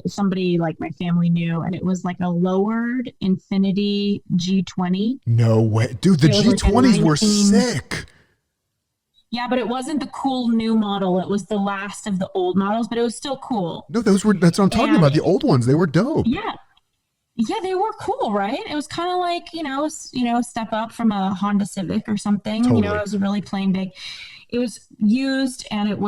somebody like my family knew, and it was like a lowered Infinity G20. No way. Dude, the G20s were sick. Yeah, but it wasn't the cool new model. It was the last of the old models, but it was still cool. No, that's what I'm talking about. The old ones, they were dope. Yeah. Yeah, they were cool, right? It was kind of like, a step up from a Honda Civic or something. Totally. It was really plain big. It was used, and it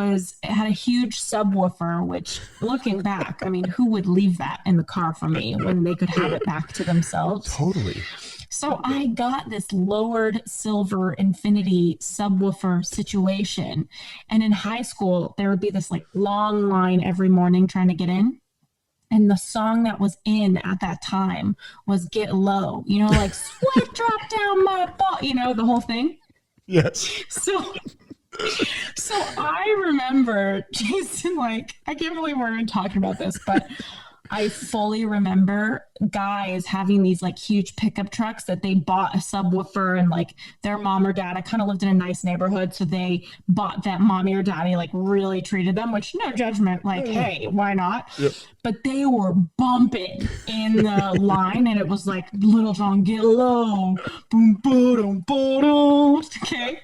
had a huge subwoofer, which, looking back, I mean, who would leave that in the car for me when they could have it back to themselves? Totally. So I got this lowered silver Infinity subwoofer situation. And in high school, there would be this like long line every morning trying to get in. And the song that was in at that time was Get Low, like sweat drop down my butt, the whole thing. Yes. So I remember, Jason, like, I can't believe we're even talking about this, but I fully remember guys having these like huge pickup trucks that they bought a subwoofer, and like their mom or dad, I kind of lived in a nice neighborhood, so they bought that mommy or daddy like really treated them, which no judgment, like, hey, why not? Yep. But they were bumping in the line, and it was like Lil Jon, Get Low, boom, boom, boom, okay.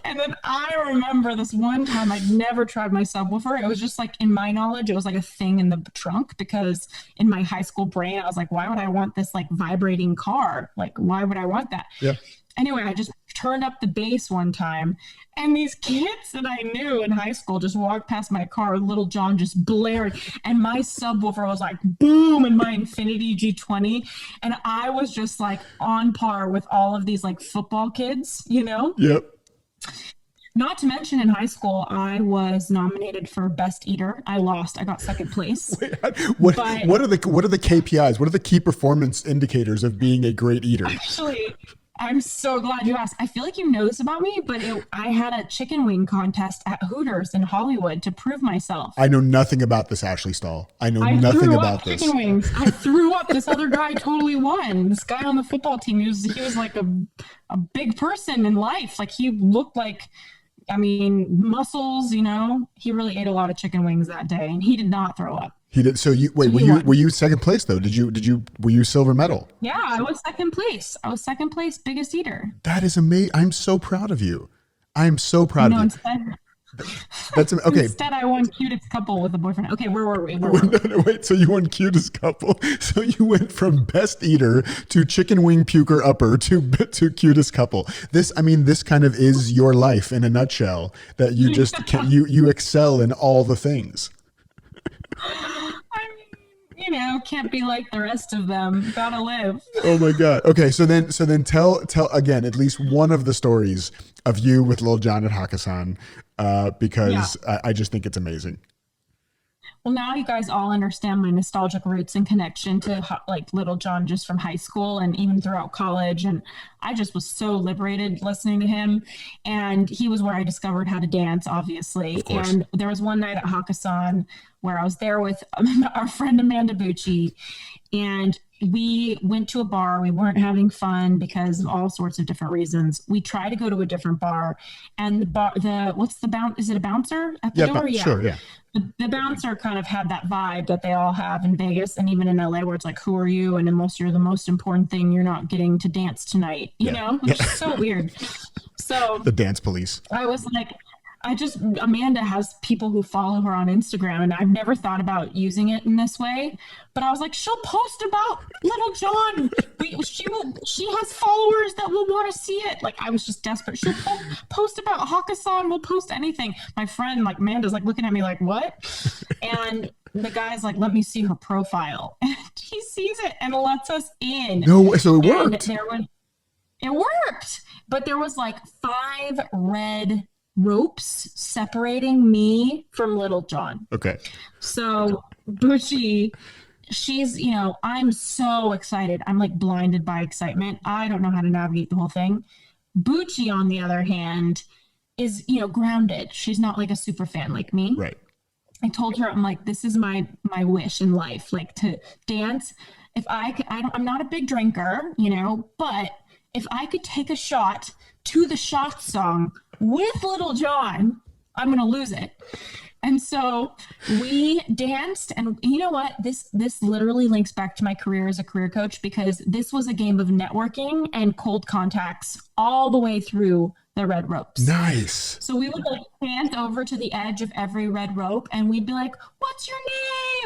And then I remember this one time I'd never tried my subwoofer. It was just like, in my knowledge, it was like a thing in the trunk, because in my high school brain, I was like, why would I want this like vibrating car? Like, why would I want that? Yeah. Anyway, I just turned up the bass one time, and these kids that I knew in high school just walked past my car with Lil Jon just blaring, and my subwoofer was like boom in my Infinity G20, and I was just like on par with all of these like football kids, Yep. Not to mention, in high school, I was nominated for Best Eater. I lost. I got second place. Wait, what are the KPIs? What are the key performance indicators of being a great eater? Actually, I'm so glad you asked. I feel like you know this about me, but I had a chicken wing contest at Hooters in Hollywood to prove myself. I know nothing about this, Ashley Stahl. I know nothing about this. Chicken wings. I threw up. This other guy totally won. This guy on the football team, he was like a big person in life. Like, he looked like I mean, muscles, he really ate a lot of chicken wings that day and he did not throw up. He did. So you wait. So Were he you won. were you second place though? Were you silver medal? Yeah, I was second place. I was second place, biggest eater. That is amazing. I'm so proud of you. I'm so proud of you. Instead, That's okay. instead I won cutest couple with a boyfriend. Okay, where were we? No, wait. So you won cutest couple. So you went from best eater to chicken wing puker upper to cutest couple. This kind of is your life in a nutshell. That you just you excel in all the things. I mean, can't be like the rest of them. Gotta live. Oh my God. Okay. So then tell again at least one of the stories of you with Lil Jon at Hakkasan, because I just think it's amazing. Well, now you guys all understand my nostalgic roots and connection to like Little John just from high school and even throughout college. And I just was so liberated listening to him. And he was where I discovered how to dance, obviously. And there was one night at Hakkasan where I was there with our friend Amanda Bucci, and we went to a bar. We weren't having fun because of all sorts of different reasons. We tried to go to a different bar, and what's the bounce? Is it a bouncer at the door? Sure, yeah. The bouncer kind of had that vibe that they all have in Vegas and even in LA, where it's like, who are you? And unless you're the most important thing, you're not getting to dance tonight, which is so weird. So the dance police. I was like, Amanda has people who follow her on Instagram, and I've never thought about using it in this way, but I was like, she'll post about Little John. She has followers that will want to see it. Like, I was just desperate. She'll post about Hakkasan. We'll post anything. My friend, like, Amanda's like looking at me like, what? And the guy's like, let me see her profile. And he sees it and lets us in. No, so it worked. It worked. But there was like 5 red ropes separating me from Little John. Okay. So Bucci, she's, I'm so excited. I'm like blinded by excitement. I don't know how to navigate the whole thing. Bucci, on the other hand, is, grounded. She's not like a super fan like me. Right. I told her, I'm like, this is my wish in life, like to dance. If I'm not a big drinker, but if I could take a shot to the shot song with Little John, I'm going to lose it. And so we danced, and you know what? This literally links back to my career as a career coach, because this was a game of networking and cold contacts all the way through the red ropes. Nice. So we would like dance over to the edge of every red rope, and we'd be like, what's your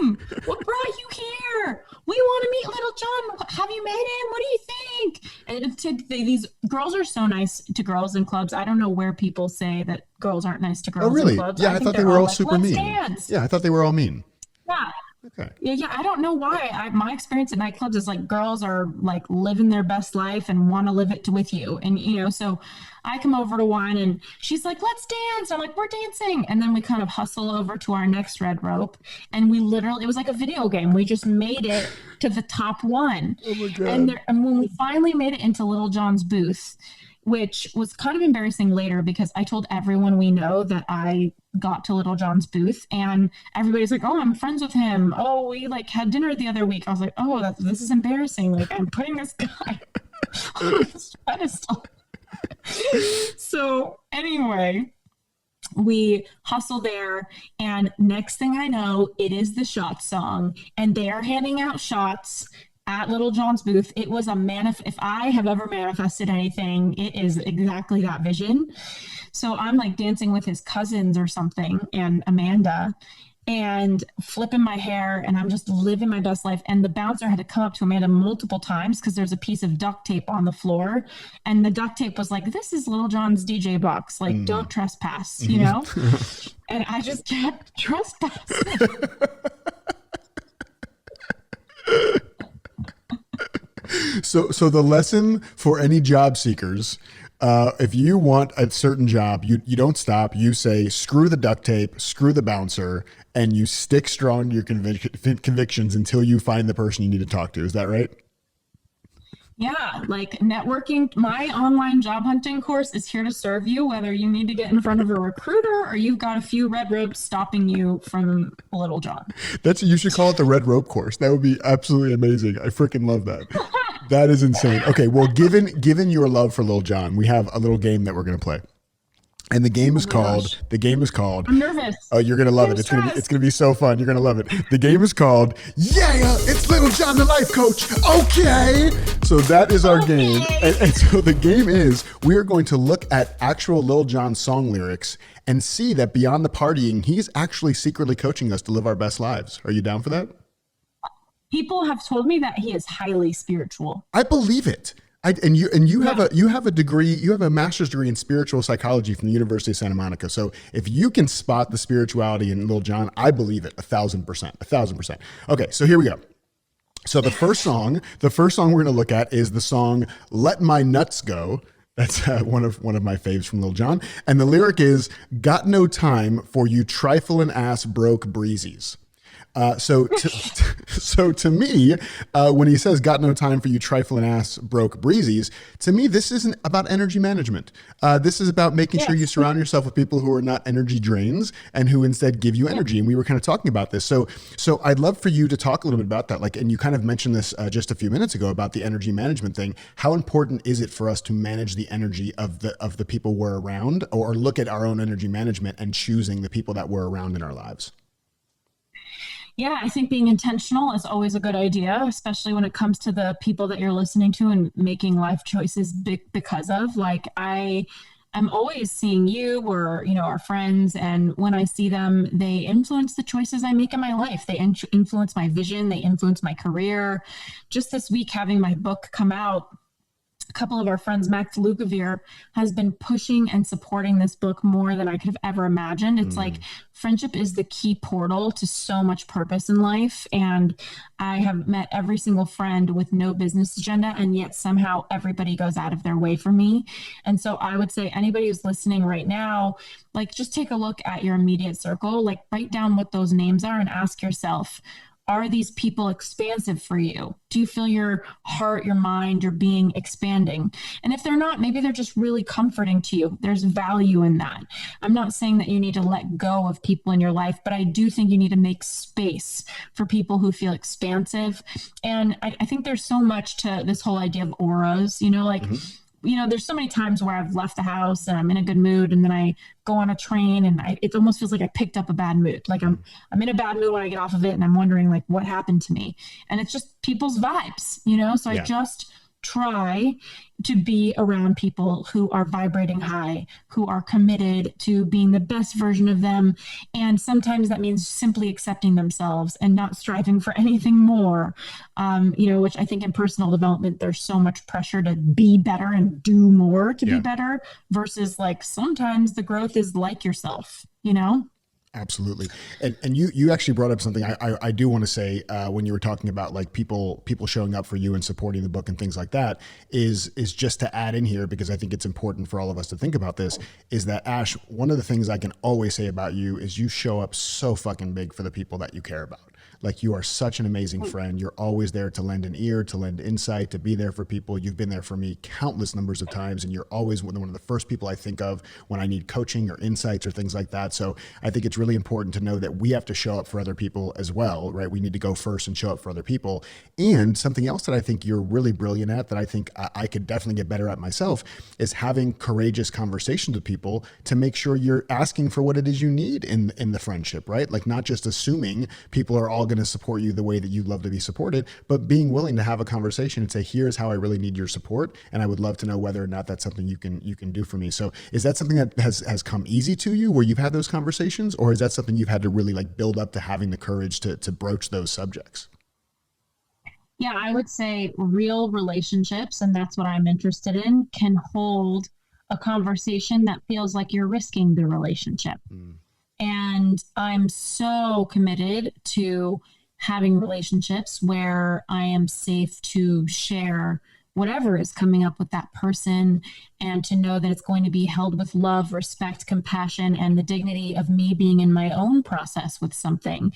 name? What brought you here? We want to meet Little John. Have you met him? What do you think? And these girls are so nice to girls in clubs. I don't know where people say that girls aren't nice to girls in clubs. Yeah, I thought they were all like, super mean. Dance. Yeah, I thought they were all mean. Yeah. Okay. Yeah. I don't know why. My experience at nightclubs is like girls are like living their best life and want to live it with you. And, so I come over to one and she's like, let's dance. I'm like, we're dancing. And then we kind of hustle over to our next red rope. And it was like a video game. We just made it to the top one. Oh my God. And when we finally made it into Little John's booth, which was kind of embarrassing later because I told everyone we know that I got to Little John's booth, and everybody's like, oh, I'm friends with him. Oh, we like had dinner the other week. I was like, oh, this is embarrassing. Like, I'm putting this guy on this pedestal. So anyway, we hustle there, and next thing I know, it is the shot song, and they are handing out shots at Little John's booth. It was if I have ever manifested anything, it is exactly that vision. So I'm like dancing with his cousins or something and Amanda and flipping my hair, and I'm just living my best life. And the bouncer had to come up to Amanda multiple times because there's a piece of duct tape on the floor, and the duct tape was like, this is Little John's DJ box, like don't trespass, and I just kept trespassing. So the lesson for any job seekers, if you want a certain job, you don't stop. You say, screw the duct tape, screw the bouncer, and you stick strong to your convictions until you find the person you need to talk to. Is that right? Yeah, like networking. My online job hunting course is here to serve you, whether you need to get in front of a recruiter or you've got a few red ropes stopping you from Little John. You should call it the red rope course. That would be absolutely amazing. I freaking love that. That is insane. Okay, well, given your love for Lil Jon, we have a little game that we're going to play. And Oh my gosh. the game is called, I'm nervous. oh, you're gonna love I'm it. It's stressed. gonna be so fun. You're gonna love it. The game is called, yeah, it's Little John the Life Coach. Okay. So that is our game. Okay. And so the game is, we are going to look at actual Lil Jon song lyrics and see that beyond the partying, he's actually secretly coaching us to live our best lives. Are you down for that? People have told me that he is highly spiritual. I believe it. And you Yeah. have a degree, you have a master's degree in spiritual psychology from the University of Santa Monica. So if you can spot the spirituality in Lil Jon, I believe it 1,000%, 1,000%. Okay, so here we go. So the first song we're going to look at is the song "Let My Nuts Go." That's one of my faves from Lil Jon, and the lyric is, "Got no time for you trifling ass broke breezies." So to me, when he says "got no time for you trifling ass broke breezies," to me this isn't about energy management. This is about making sure you Yes. surround yourself with people who are not energy drains and who instead give you energy. And we were kind of talking about this. So I'd love for you to talk a little bit about that. Like, and you kind of mentioned this just a few minutes ago about the energy management thing. How important is it for us to manage the energy of the people we're around, or look at our own energy management and choosing the people that we're around in our lives? Yeah, I think being intentional is always a good idea, especially when it comes to the people that you're listening to and making life choices because of. Like, I am always seeing you or, our friends, and when I see them, they influence the choices I make in my life. They influence my vision, they influence my career. Just this week, having my book come out, a couple of our friends, Max Lukavere, has been pushing and supporting this book more than I could have ever imagined. It's like friendship is the key portal to so much purpose in life. And I have met every single friend with no business agenda, and yet somehow everybody goes out of their way for me. And so I would say anybody who's listening right now, like, just take a look at your immediate circle, like write down what those names are and ask yourself, are these people expansive for you? Do you feel your heart, your mind, your being expanding? And if they're not, maybe they're just really comforting to you. There's value in that. I'm not saying that you need to let go of people in your life, but I do think you need to make space for people who feel expansive. And I think there's so much to this whole idea of auras, like, there's so many times where I've left the house and I'm in a good mood, and then I go on a train and it almost feels like I picked up a bad mood. Like I'm in a bad mood when I get off of it, and I'm wondering, like, what happened to me? And it's just people's vibes. So I Yeah. just try to be around people who are vibrating high, who are committed to being the best version of them. And sometimes that means simply accepting themselves and not striving for anything more. Which I think in personal development, there's so much pressure to be better and do more to be Yeah. better, versus like sometimes the growth is like yourself. Absolutely. And you actually brought up something I do want to say, when you were talking about like people showing up for you and supporting the book and things like that, is just to add in here, because I think it's important for all of us to think about this, is that, Ash, one of the things I can always say about you is you show up so fucking big for the people that you care about. Like, you are such an amazing friend. You're always there to lend an ear, to lend insight, to be there for people. You've been there for me countless numbers of times, and you're always one of the first people I think of when I need coaching or insights or things like that. So I think it's really important to know that we have to show up for other people as well, right? We need to go first and show up for other people. And something else that I think you're really brilliant at, that I think I could definitely get better at myself, is having courageous conversations with people to make sure you're asking for what it is you need in the friendship, right? Like, not just assuming people are all going to support you the way that you love to be supported, but being willing to have a conversation and say, here's how I really need your support, and I would love to know whether or not that's something you can do for me. So is that something that has come easy to you, where you've had those conversations, or is that something you've had to really like build up to having the courage to broach those subjects? Yeah, I would say real relationships, and that's what I'm interested in, can hold a conversation that feels like you're risking the relationship. And I'm so committed to having relationships where I am safe to share whatever is coming up with that person, and to know that it's going to be held with love, respect, compassion, and the dignity of me being in my own process with something.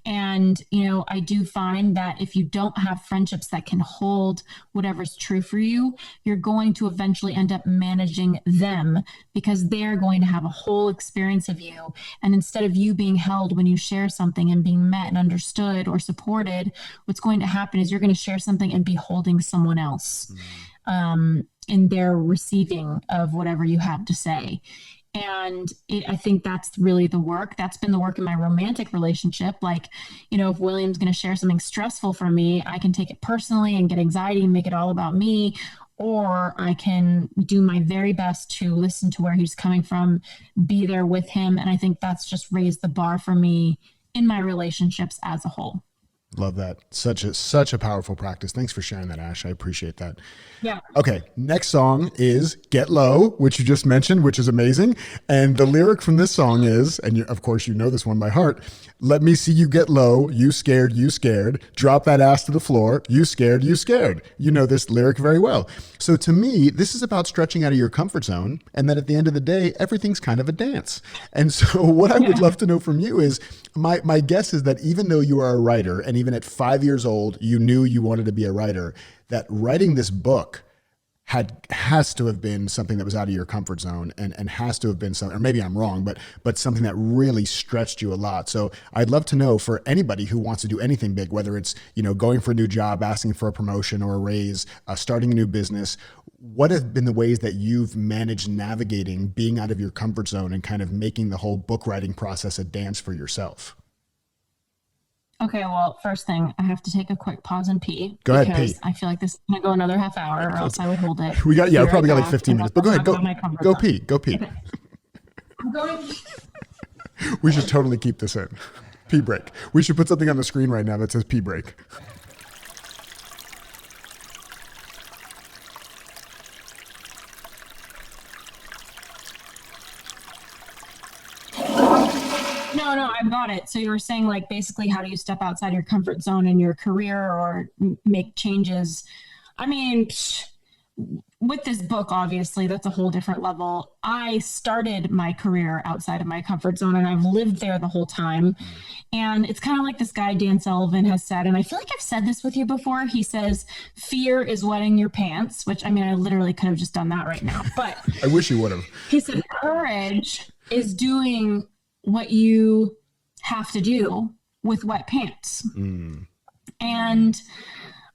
And, I do find that if you don't have friendships that can hold whatever's true for you, you're going to eventually end up managing them, because they're going to have a whole experience of you. And instead of you being held when you share something and being met and understood or supported, what's going to happen is you're going to share something and be holding someone else in their receiving of whatever you have to say. And I think that's really the work. That's been the work in my romantic relationship. Like, if William's going to share something stressful for me, I can take it personally and get anxiety and make it all about me. Or I can do my very best to listen to where he's coming from, be there with him. And I think that's just raised the bar for me in my relationships as a whole. Love that. Such a powerful practice. Thanks for sharing that, Ash. I appreciate that. Yeah. Okay. Next song is Get Low, which you just mentioned, which is amazing. And the lyric from this song is, and of course you know this one by heart, let me see you get low. You scared, you scared. Drop that ass to the floor. You scared, you scared. You know this lyric very well. So to me, this is about stretching out of your comfort zone. And then at the end of the day, everything's kind of a dance. And so what I would love to know from you is, my guess is that even though you are a writer, and even at 5 years old, you knew you wanted to be a writer, that writing this book has to have been something that was out of your comfort zone and has to have been something, or maybe I'm wrong, but something that really stretched you a lot. So I'd love to know, for anybody who wants to do anything big, whether it's, going for a new job, asking for a promotion or a raise, starting a new business, what have been the ways that you've managed navigating being out of your comfort zone and kind of making the whole book writing process a dance for yourself? Okay, well, first thing, I have to take a quick pause and pee. Go ahead, pee. I feel like this is going to go another half hour, or else I would hold it. We probably got like 15 minutes, but go ahead, go pee. Okay. I'm going. We should totally keep this in. Pee break. We should put something on the screen right now that says pee break. No, I've got it. So you were saying, like, basically, how do you step outside your comfort zone in your career or make changes? I mean, with this book, obviously, that's a whole different level. I started my career outside of my comfort zone, and I've lived there the whole time. And it's kind of like this guy, Dan Sullivan, has said, and I feel like I've said this with you before. He says, fear is wetting your pants, which, I mean, I literally could have just done that right now. But I wish you would have. He said, courage is doing what you have to do with wet pants. And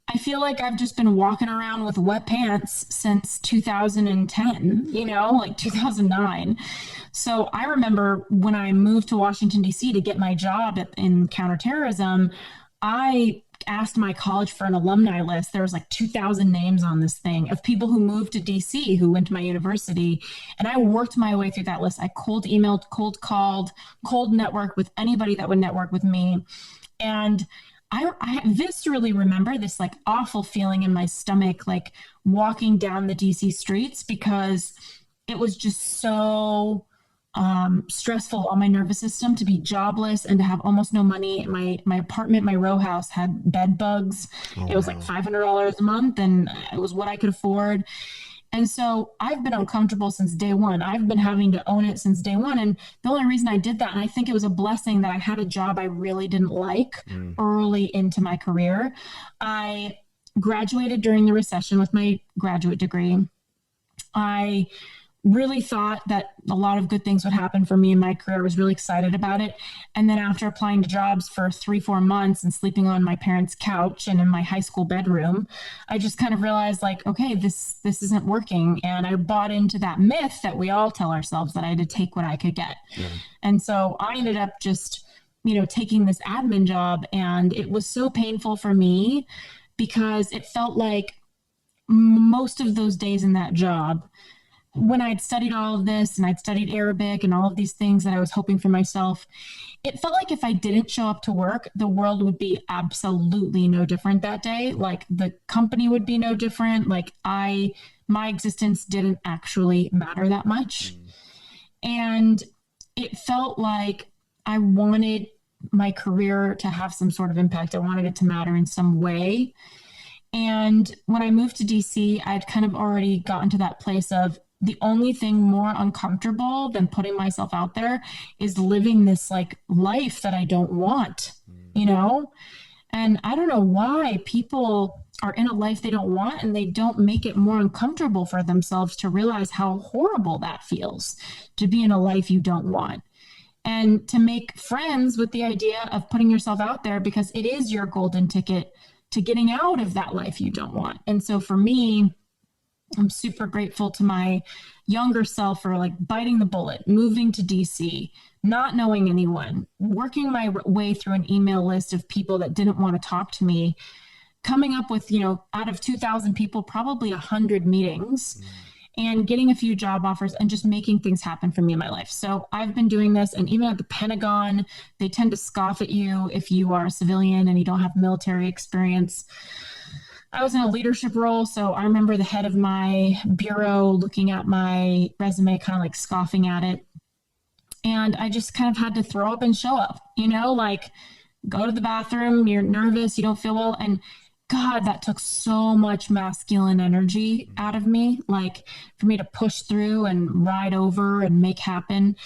I feel like I've just been walking around with wet pants since 2010, like 2009. So I remember when I moved to Washington, D.C. to get my job in counterterrorism, I asked my college for an alumni list. There was like 2,000 names on this thing of people who moved to DC who went to my university. And I worked my way through that list. I cold emailed, cold called, cold networked with anybody that would network with me. And I viscerally remember this like awful feeling in my stomach, like walking down the DC streets, because it was just so stressful on my nervous system to be jobless and to have almost no money. My apartment, my row house, had bed bugs. It was like $500 a month, and it was what I could afford. And so I've been uncomfortable since day one. I've been having to own it since day one. And the only reason I did that, and I think it was a blessing that I had a job I really didn't like early into my career. I graduated during the recession with my graduate degree. I really thought that a lot of good things would happen for me in my career. I was really excited about it. And then after applying to jobs for 3-4 months and sleeping on my parents' couch and in my high school bedroom, I just kind of realized, like, okay, this isn't working. And I bought into that myth that we all tell ourselves, that I had to take what I could get. Yeah. And so I ended up just, taking this admin job, and it was so painful for me because it felt like most of those days in that job, when I'd studied all of this and I'd studied Arabic and all of these things that I was hoping for myself, it felt like if I didn't show up to work, the world would be absolutely no different that day. Like the company would be no different. Like my existence didn't actually matter that much. And it felt like I wanted my career to have some sort of impact. I wanted it to matter in some way. And when I moved to DC, I'd kind of already gotten to that place of, the only thing more uncomfortable than putting myself out there is living this like life that I don't want, And I don't know why people are in a life they don't want, and they don't make it more uncomfortable for themselves to realize how horrible that feels to be in a life you don't want. And to make friends with the idea of putting yourself out there, because it is your golden ticket to getting out of that life you don't want. And so for me, I'm super grateful to my younger self for like biting the bullet, moving to DC, not knowing anyone, working my way through an email list of people that didn't want to talk to me, coming up with, out of 2,000 people, probably 100 meetings. And getting a few job offers and just making things happen for me in my life. So I've been doing this. And even at the Pentagon, they tend to scoff at you if you are a civilian and you don't have military experience. I was in a leadership role. So I remember the head of my bureau looking at my resume, kind of like scoffing at it. And I just kind of had to throw up and show up, like go to the bathroom, you're nervous, you don't feel well. And God, that took so much masculine energy out of me, like for me to push through and ride over and make happen.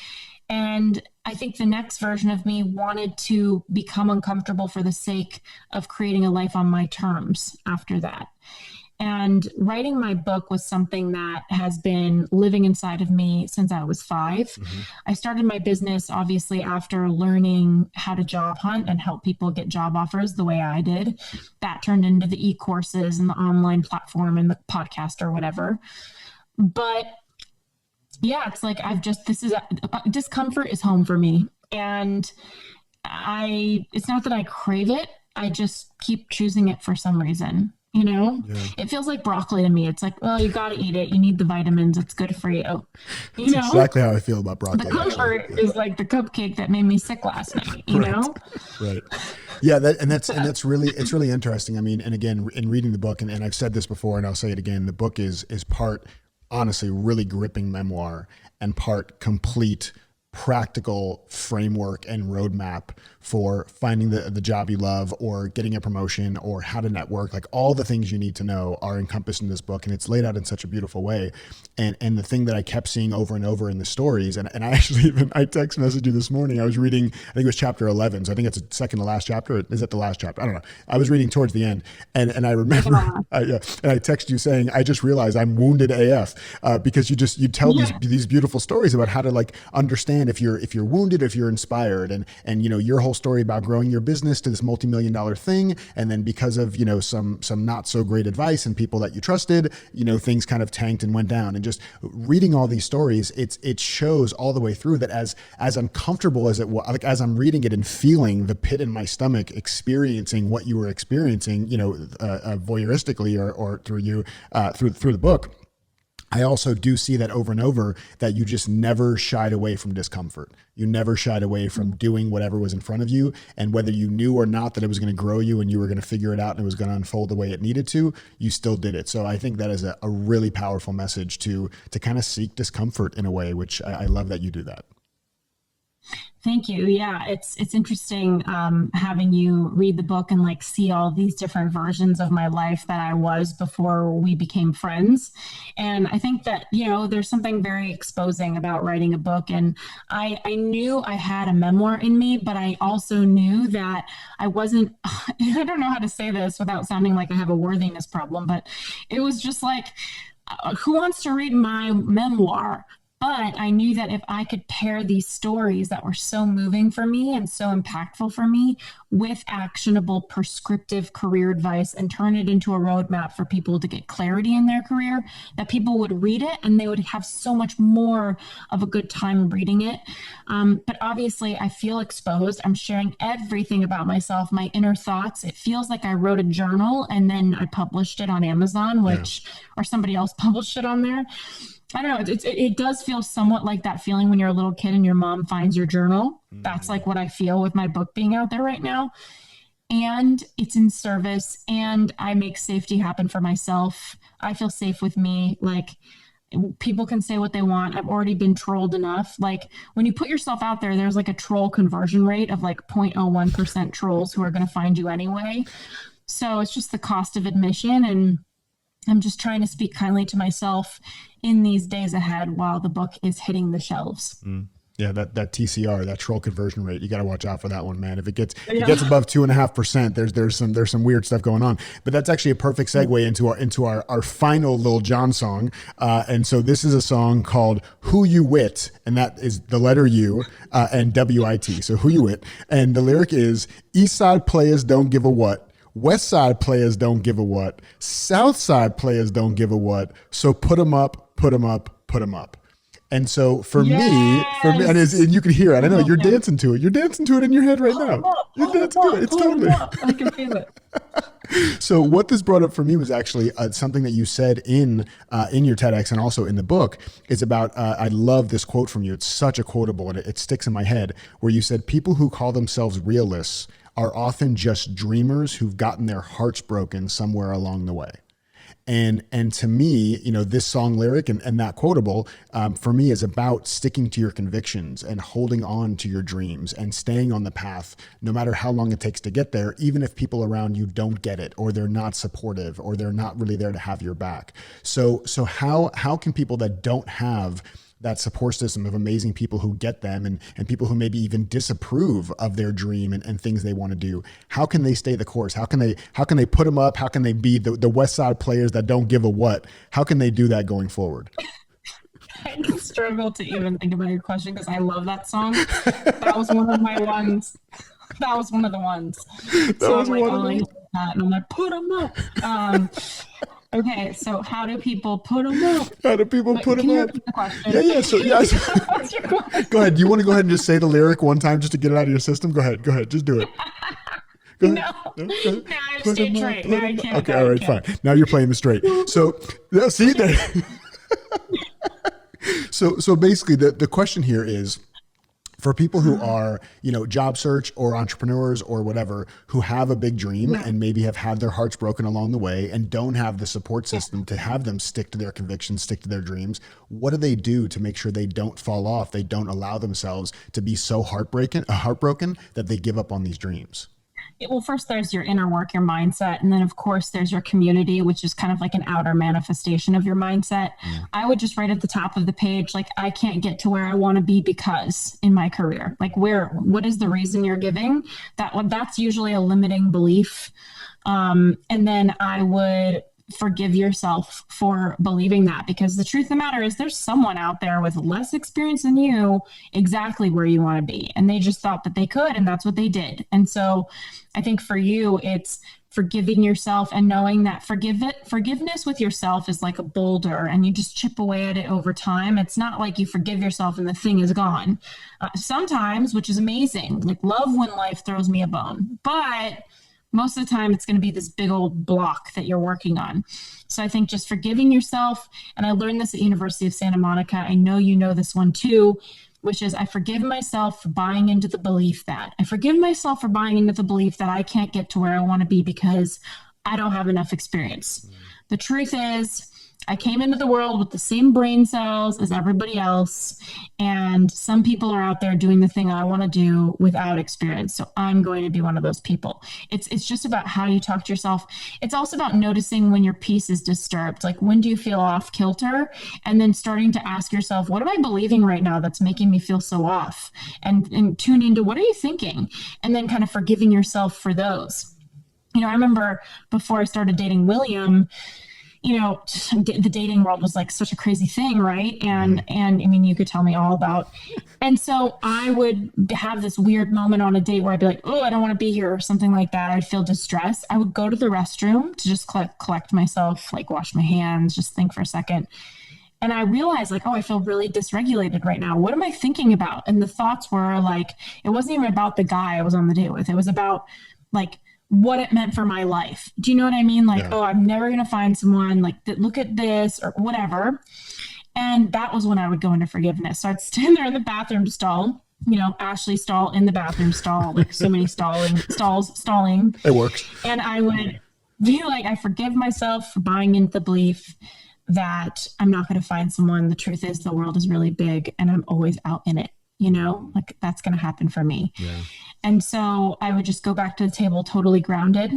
And I think the next version of me wanted to become uncomfortable for the sake of creating a life on my terms after that. And writing my book was something that has been living inside of me since I was 5. Mm-hmm. I started my business, obviously, after learning how to job hunt and help people get job offers the way I did. That turned into the e-courses and the online platform and the podcast or whatever. But yeah, it's like discomfort is home for me. And it's not that I crave it. I just keep choosing it for some reason. Yeah. It feels like broccoli to me. It's like, well, you got to eat it. You need the vitamins. It's good for you. That's exactly how I feel about broccoli. The comfort is like the cupcake that made me sick last night, Right. Yeah. That's really interesting. I mean, and again, in reading the book, and I've said this before, and I'll say it again, the book is part, honestly, really gripping memoir and part complete practical framework and roadmap for finding the job you love or getting a promotion or how to network. Like all the things you need to know are encompassed in this book, and it's laid out in such a beautiful way. And the thing that I kept seeing over and over in the stories, and I actually I text messaged you this morning. I was reading, I think it was chapter 11. So I think it's the second to last chapter. Is it the last chapter? I don't know. I was reading towards the end, and I remember, and I texted you saying, I just realized I'm wounded AF because you tell these beautiful stories about how to like understand if you're wounded, if you're inspired, and your whole story about growing your business to this multi-million-dollar thing, and then because of some not so great advice and people that you trusted, things kind of tanked and went down. And just reading all these stories, it shows all the way through that as uncomfortable as it was, like as I'm reading it and feeling the pit in my stomach, experiencing what you were experiencing, voyeuristically or through you through the book. I also do see that over and over that you just never shied away from discomfort. You never shied away from doing whatever was in front of you. And whether you knew or not that it was going to grow you and you were going to figure it out and it was going to unfold the way it needed to, you still did it. So I think that is a really powerful message to kind of seek discomfort in a way, which I love that you do that. Thank you. Yeah, it's interesting having you read the book and like see all these different versions of my life that I was before we became friends. And I think that, there's something very exposing about writing a book. And I knew I had a memoir in me, but I also knew that I wasn't, I don't know how to say this without sounding like I have a worthiness problem, but it was just like, who wants to read my memoir? But I knew that if I could pair these stories that were so moving for me and so impactful for me with actionable prescriptive career advice and turn it into a roadmap for people to get clarity in their career, that people would read it and they would have so much more of a good time reading it. But obviously I feel exposed. I'm sharing everything about myself, my inner thoughts. It feels like I wrote a journal and then I published it on Amazon, or somebody else published it on there. I don't know. It does feel somewhat like that feeling when you're a little kid and your mom finds your journal. Mm-hmm. That's like what I feel with my book being out there right now. And it's in service and I make safety happen for myself. I feel safe with me. Like people can say what they want. I've already been trolled enough. Like when you put yourself out there, there's like a troll conversion rate of like 0.01% trolls who are going to find you anyway. So it's just the cost of admission. And I'm just trying to speak kindly to myself in these days ahead while the book is hitting the shelves. Yeah, that TCR, that troll conversion rate, you got to watch out for that one, man. If it gets above 2.5%, there's some weird stuff going on. But that's actually a perfect segue into our final Lil Jon song. And so this is a song called Who You Wit, and that is the letter U and WIT. So Who You Wit, and the lyric is: Eastside players don't give a what. West Side players don't give a what. South Side players don't give a what. So put them up, put them up, put them up. And so for me, and you can hear it. I know you're dancing to it. You're dancing to it in your head right now. You're dancing to it. It's totally. I can feel it. So what this brought up for me was actually something that you said in your TEDx and also in the book. Is about, I love this quote from you. It's such a quotable and it sticks in my head, where you said, people who call themselves realists are often just dreamers who've gotten their hearts broken somewhere along the way. And to me, this song lyric and that quotable, for me, is about sticking to your convictions and holding on to your dreams and staying on the path, no matter how long it takes to get there, even if people around you don't get it, or they're not supportive, or they're not really there to have your back. So how can people that don't have that support system of amazing people who get them and people who maybe even disapprove of their dream and things they want to do, how can they stay the course? How can they put them up? How can they be the West Side players that don't give a what? How can they do that going forward? I struggle to even think about your question because I love that song. That was one of my ones. That was one of the ones. So I'm like, and I'm like, put them up. Okay, so how do people put them up? How do people put them up? The question? Yeah. So yes. Go ahead. Do you want to go ahead and just say the lyric one time just to get it out of your system? Go ahead. Just do it. No, I'm staying straight. No, I can't. Okay, all right, fine. Now you're playing the straight. So see there. So basically, the question here is, for people who are, job search or entrepreneurs or whatever, who have a big dream and maybe have had their hearts broken along the way and don't have the support system to have them stick to their convictions, stick to their dreams, what do they do to make sure they don't fall off? They don't allow themselves to be so heartbroken that they give up on these dreams? Well, first there's your inner work, your mindset. And then of course there's your community, which is kind of like an outer manifestation of your mindset. I would just write at the top of the page, like, I can't get to where I want to be because in my career, like what is the reason you're giving? That's usually a limiting belief. And then I would forgive yourself for believing that, because the truth of the matter is there's someone out there with less experience than you exactly where you want to be. And they just thought that they could, and that's what they did. And so I think for you, it's forgiving yourself and knowing that forgiveness with yourself is like a boulder and you just chip away at it over time. It's not like you forgive yourself and the thing is gone. Sometimes, which is amazing, like love when life throws me a bone, but most of the time it's going to be this big old block that you're working on. So I think just forgiving yourself, and I learned this at University of Santa Monica. I know you know this one too, which is I forgive myself for buying into the belief that I can't get to where I want to be because I don't have enough experience. The truth is, I came into the world with the same brain cells as everybody else, and some people are out there doing the thing I want to do without experience. So I'm going to be one of those people. It's just about how you talk to yourself. It's also about noticing when your peace is disturbed. Like, when do you feel off kilter? And then starting to ask yourself, what am I believing right now that's making me feel so off? And tune into, what are you thinking? And then kind of forgiving yourself for those. I remember before I started dating William, the dating world was like such a crazy thing, right? And I mean, you could tell me all about. And so I would have this weird moment on a date where I'd be like, oh, I don't want to be here or something like that. I'd feel distressed. I would go to the restroom to just collect myself, like wash my hands, just think for a second. And I realized, like, oh, I feel really dysregulated right now. What am I thinking about? And the thoughts were like, it wasn't even about the guy I was on the date with. It was about like what it meant for my life. Do you know what I mean? Like, oh, I'm never going to find someone like that. Look at this or whatever. And that was when I would go into forgiveness. So I'd stand there in the bathroom stall, Ashley Stahl in the bathroom stall, like so many stalling. It works. And I would be like, I forgive myself for buying into the belief that I'm not going to find someone. The truth is the world is really big and I'm always out in it. Like that's going to happen for me. Yeah. And so I would just go back to the table totally grounded.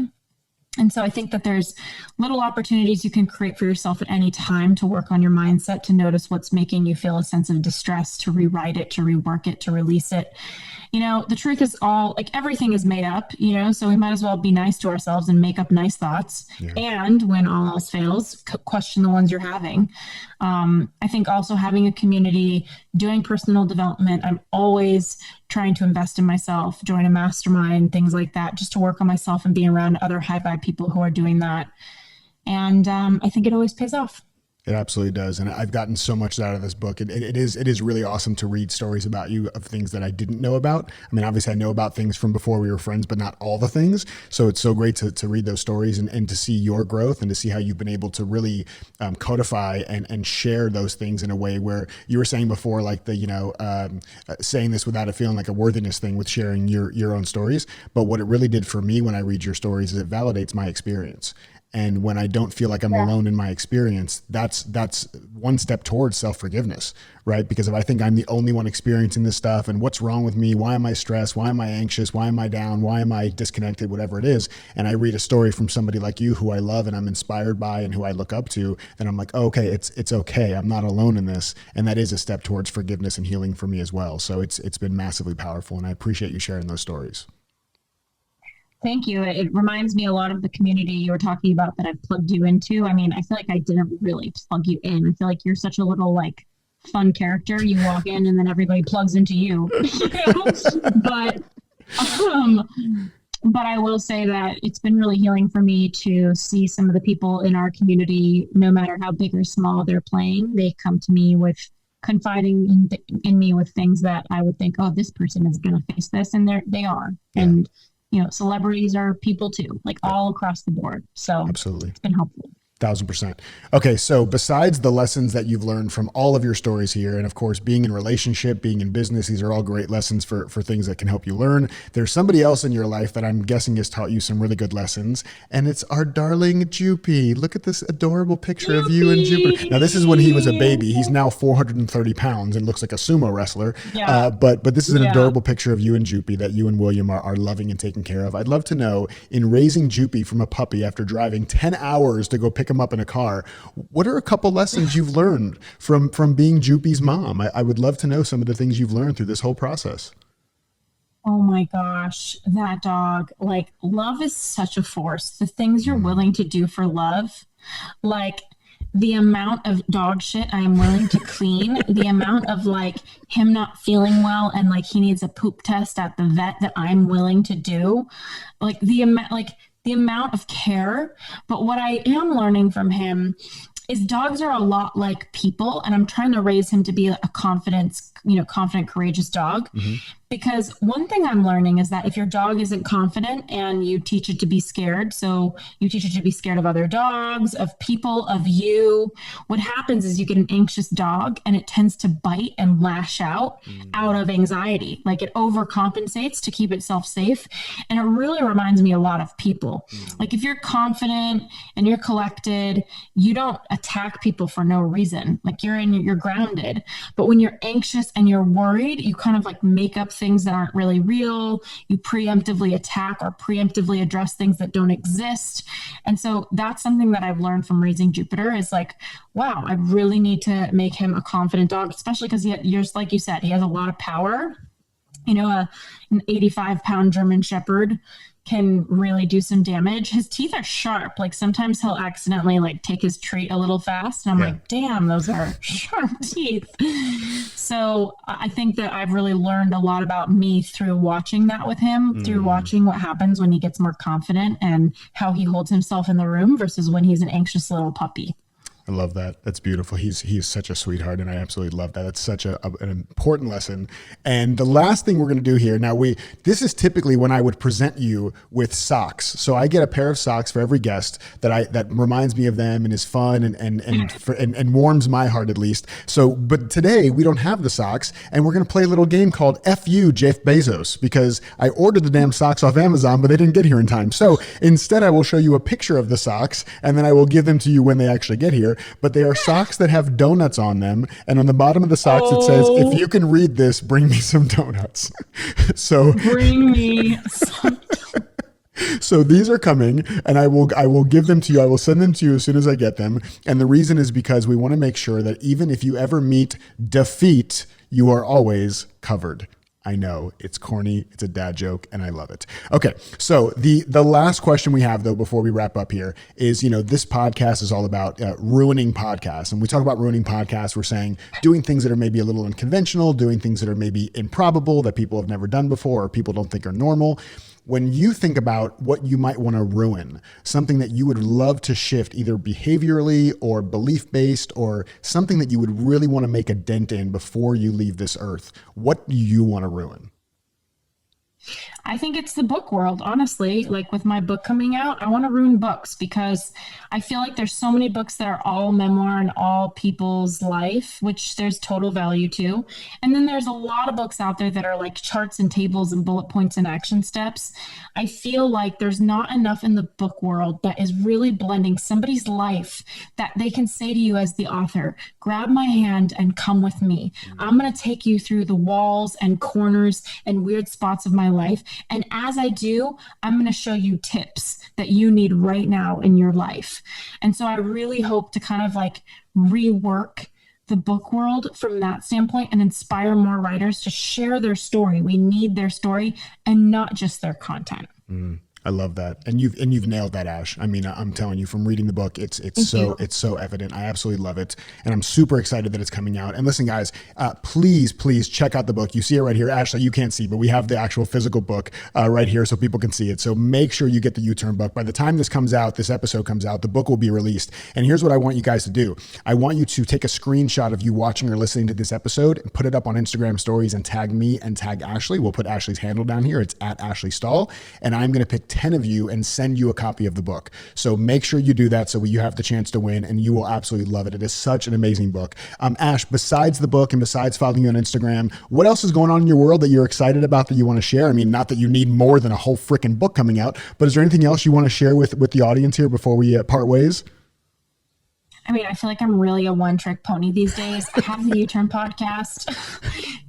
And so I think that there's little opportunities you can create for yourself at any time to work on your mindset, to notice what's making you feel a sense of distress, to rewrite it, to rework it, to release it. The truth is all, like, everything is made up, so we might as well be nice to ourselves and make up nice thoughts. Yeah. And when all else fails, question the ones you're having. I think also having a community, doing personal development. I'm always trying to invest in myself, join a mastermind, things like that, just to work on myself and be around other high vibe people who are doing that. And I think it always pays off. It absolutely does. And I've gotten so much out of this book. It is really awesome to read stories about you of things that I didn't know about. I mean, obviously I know about things from before we were friends, but not all the things. So it's so great to read those stories and to see your growth and to see how you've been able to really codify and share those things in a way where you were saying before, like saying this without it feeling like a worthiness thing with sharing your own stories. But what it really did for me when I read your stories is it validates my experience. And when I don't feel like I'm alone in my experience, that's one step towards self-forgiveness, right? Because if I think I'm the only one experiencing this stuff and what's wrong with me, why am I stressed? Why am I anxious? Why am I down? Why am I disconnected? Whatever it is. And I read a story from somebody like you who I love and I'm inspired by and who I look up to, then I'm like, oh, okay, it's okay. I'm not alone in this. And that is a step towards forgiveness and healing for me as well. So it's been massively powerful. And I appreciate you sharing those stories. Thank you. It reminds me a lot of the community you were talking about that I've plugged you into. I mean, I feel like I didn't really plug you in. I feel like you're such a little like fun character. You walk in and then everybody plugs into you. But I will say that it's been really healing for me to see some of the people in our community, no matter how big or small they're playing, they come to me with confiding in me with things that I would think, oh, this person is going to face this. And they are. Yeah. And celebrities are people too, like all across the board. So absolutely, it's been helpful. 1,000%. Okay. So besides the lessons that you've learned from all of your stories here, and of course, being in relationship, being in business, these are all great lessons for things that can help you learn. There's somebody else in your life that I'm guessing has taught you some really good lessons. And it's our darling Jupy. Look at this adorable picture of you and Jupiter. Now, this is when he was a baby. He's now 430 pounds and looks like a sumo wrestler. Yeah. But this is an adorable picture of you and Jupy that you and William are loving and taking care of. I'd love to know, in raising Jupy from a puppy after driving 10 hours to go pick him up in a car, what are a couple lessons you've learned from being Jupy's mom? I would love to know some of the things you've learned through this whole process. Oh my gosh, that dog, like, love is such a force. The things you're willing to do for love, like the amount of dog shit I am willing to clean, the amount of like him not feeling well and like he needs a poop test at the vet that I'm willing to do, like the amount of care. But what I am learning from him is dogs are a lot like people, and I'm trying to raise him to be a confident, courageous dog. Mm-hmm. Because one thing I'm learning is that if your dog isn't confident and you teach it to be scared, so you teach it to be scared of other dogs, of people, of you, what happens is you get an anxious dog and it tends to bite and lash out of anxiety. Like it overcompensates to keep itself safe. And it really reminds me a lot of people. Like if you're confident and you're collected, you don't attack people for no reason. Like you're grounded. But when you're anxious and you're worried, you kind of like make up things that aren't really real. You preemptively attack or preemptively address things that don't exist. And so that's something that I've learned from raising Jupiter is like, wow, I really need to make him a confident dog, especially because just like you said, he has a lot of power. An 85-pound German Shepherd can really do some damage. His teeth are sharp. Like sometimes he'll accidentally like take his treat a little fast. And I'm like, damn, those are sharp teeth. So I think that I've really learned a lot about me through watching that with him, through watching what happens when he gets more confident and how he holds himself in the room versus when he's an anxious little puppy. I love that. That's beautiful. He's such a sweetheart, and I absolutely love that. That's such an important lesson. And the last thing we're going to do here, now this is typically when I would present you with socks. So I get a pair of socks for every guest that reminds me of them and is fun and warms my heart at least. So, but today we don't have the socks, and we're going to play a little game called F you, Jeff Bezos, because I ordered the damn socks off Amazon, but they didn't get here in time. So instead, I will show you a picture of the socks, and then I will give them to you when they actually get here. But they are socks that have donuts on them. And on the bottom of the socks, it says, if you can read this, bring me some donuts. So bring me some donuts. So these are coming, and I will give them to you. I will send them to you as soon as I get them. And the reason is because we want to make sure that even if you ever meet defeat, you are always covered. I know it's corny, it's a dad joke, and I love it. Okay, so the last question we have though before we wrap up here is, this podcast is all about ruining podcasts. And we talk about ruining podcasts, we're saying doing things that are maybe a little unconventional, doing things that are maybe improbable that people have never done before or people don't think are normal. When you think about what you might want to ruin, something that you would love to shift either behaviorally or belief-based or something that you would really want to make a dent in before you leave this earth, what do you want to ruin? I think it's the book world, honestly. Like with my book coming out, I want to ruin books because I feel like there's so many books that are all memoir and all people's life, which there's total value to. And then there's a lot of books out there that are like charts and tables and bullet points and action steps. I feel like there's not enough in the book world that is really blending somebody's life that they can say to you as the author, grab my hand and come with me. I'm going to take you through the walls and corners and weird spots of my life. And as I do, I'm going to show you tips that you need right now in your life. And so I really hope to kind of like rework the book world from that standpoint and inspire more writers to share their story. We need their story and not just their content. I love that. And you've nailed that, Ash. I mean, I'm telling you from reading the book, it's so evident. I absolutely love it. And I'm super excited that it's coming out. And listen, guys, please check out the book. You see it right here. Ashley, you can't see, but we have the actual physical book right here so people can see it. So make sure you get the U-Turn book. By the time this episode comes out, the book will be released. And here's what I want you guys to do. I want you to take a screenshot of you watching or listening to this episode and put it up on Instagram stories and tag me and tag Ashley. We'll put Ashley's handle down here. It's at Ashley Stahl. And I'm going to pick 10 of you and send you a copy of the book. So make sure you do that so you have the chance to win and you will absolutely love it. It is such an amazing book. Ash, besides the book and besides following you on Instagram, what else is going on in your world that you're excited about that you want to share? I mean, not that you need more than a whole freaking book coming out, but is there anything else you want to share with the audience here before we part ways? I mean, I feel like I'm really a one-trick pony these days. I have the U-Turn podcast,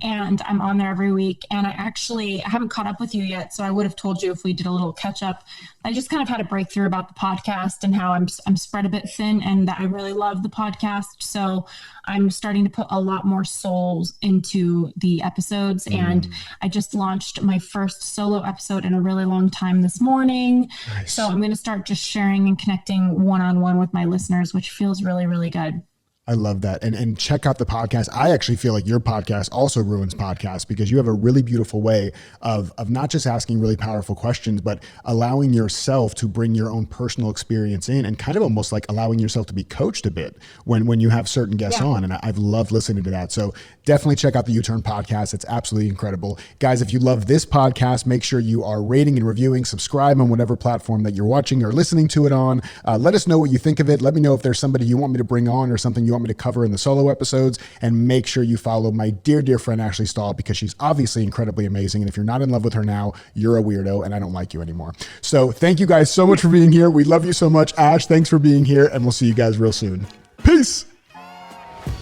and I'm on there every week. And I haven't caught up with you yet, so I would have told you if we did a little catch-up. I just kind of had a breakthrough about the podcast and how I'm spread a bit thin, and that I really love the podcast. So I'm starting to put a lot more souls into the episodes. And I just launched my first solo episode in a really long time this morning. Nice. So I'm going to start just sharing and connecting one-on-one with my listeners, which feels really, really good. I love that. And check out the podcast. I actually feel like your podcast also ruins podcasts because you have a really beautiful way of not just asking really powerful questions, but allowing yourself to bring your own personal experience in and kind of almost like allowing yourself to be coached a bit when you have certain guests on. And I've loved listening to that. So definitely check out the U-Turn podcast. It's absolutely incredible. Guys, if you love this podcast, make sure you are rating and reviewing, subscribe on whatever platform that you're watching or listening to it on. Let us know what you think of it. Let me know if there's somebody you want me to bring on or something you want me to cover in the solo episodes, and make sure you follow my dear friend Ashley Stahl because she's obviously incredibly amazing. And if you're not in love with her now, you're a weirdo and I don't like you anymore. So thank you guys so much for being here. We love you so much. Ash, thanks for being here, and we'll see you guys real soon. Peace.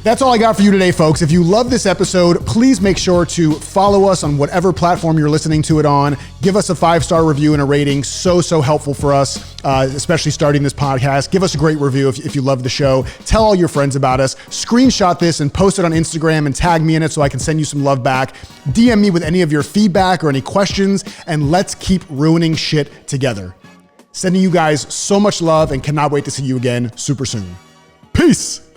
That's all I got for you today, folks. If you love this episode, please make sure to follow us on whatever platform you're listening to it on. Give us a 5-star review and a rating. So helpful for us, especially starting this podcast. Give us a great review if you love the show. Tell all your friends about us. Screenshot this and post it on Instagram and tag me in it so I can send you some love back. DM me with any of your feedback or any questions, and let's keep ruining shit together. Sending you guys so much love and cannot wait to see you again super soon. Peace.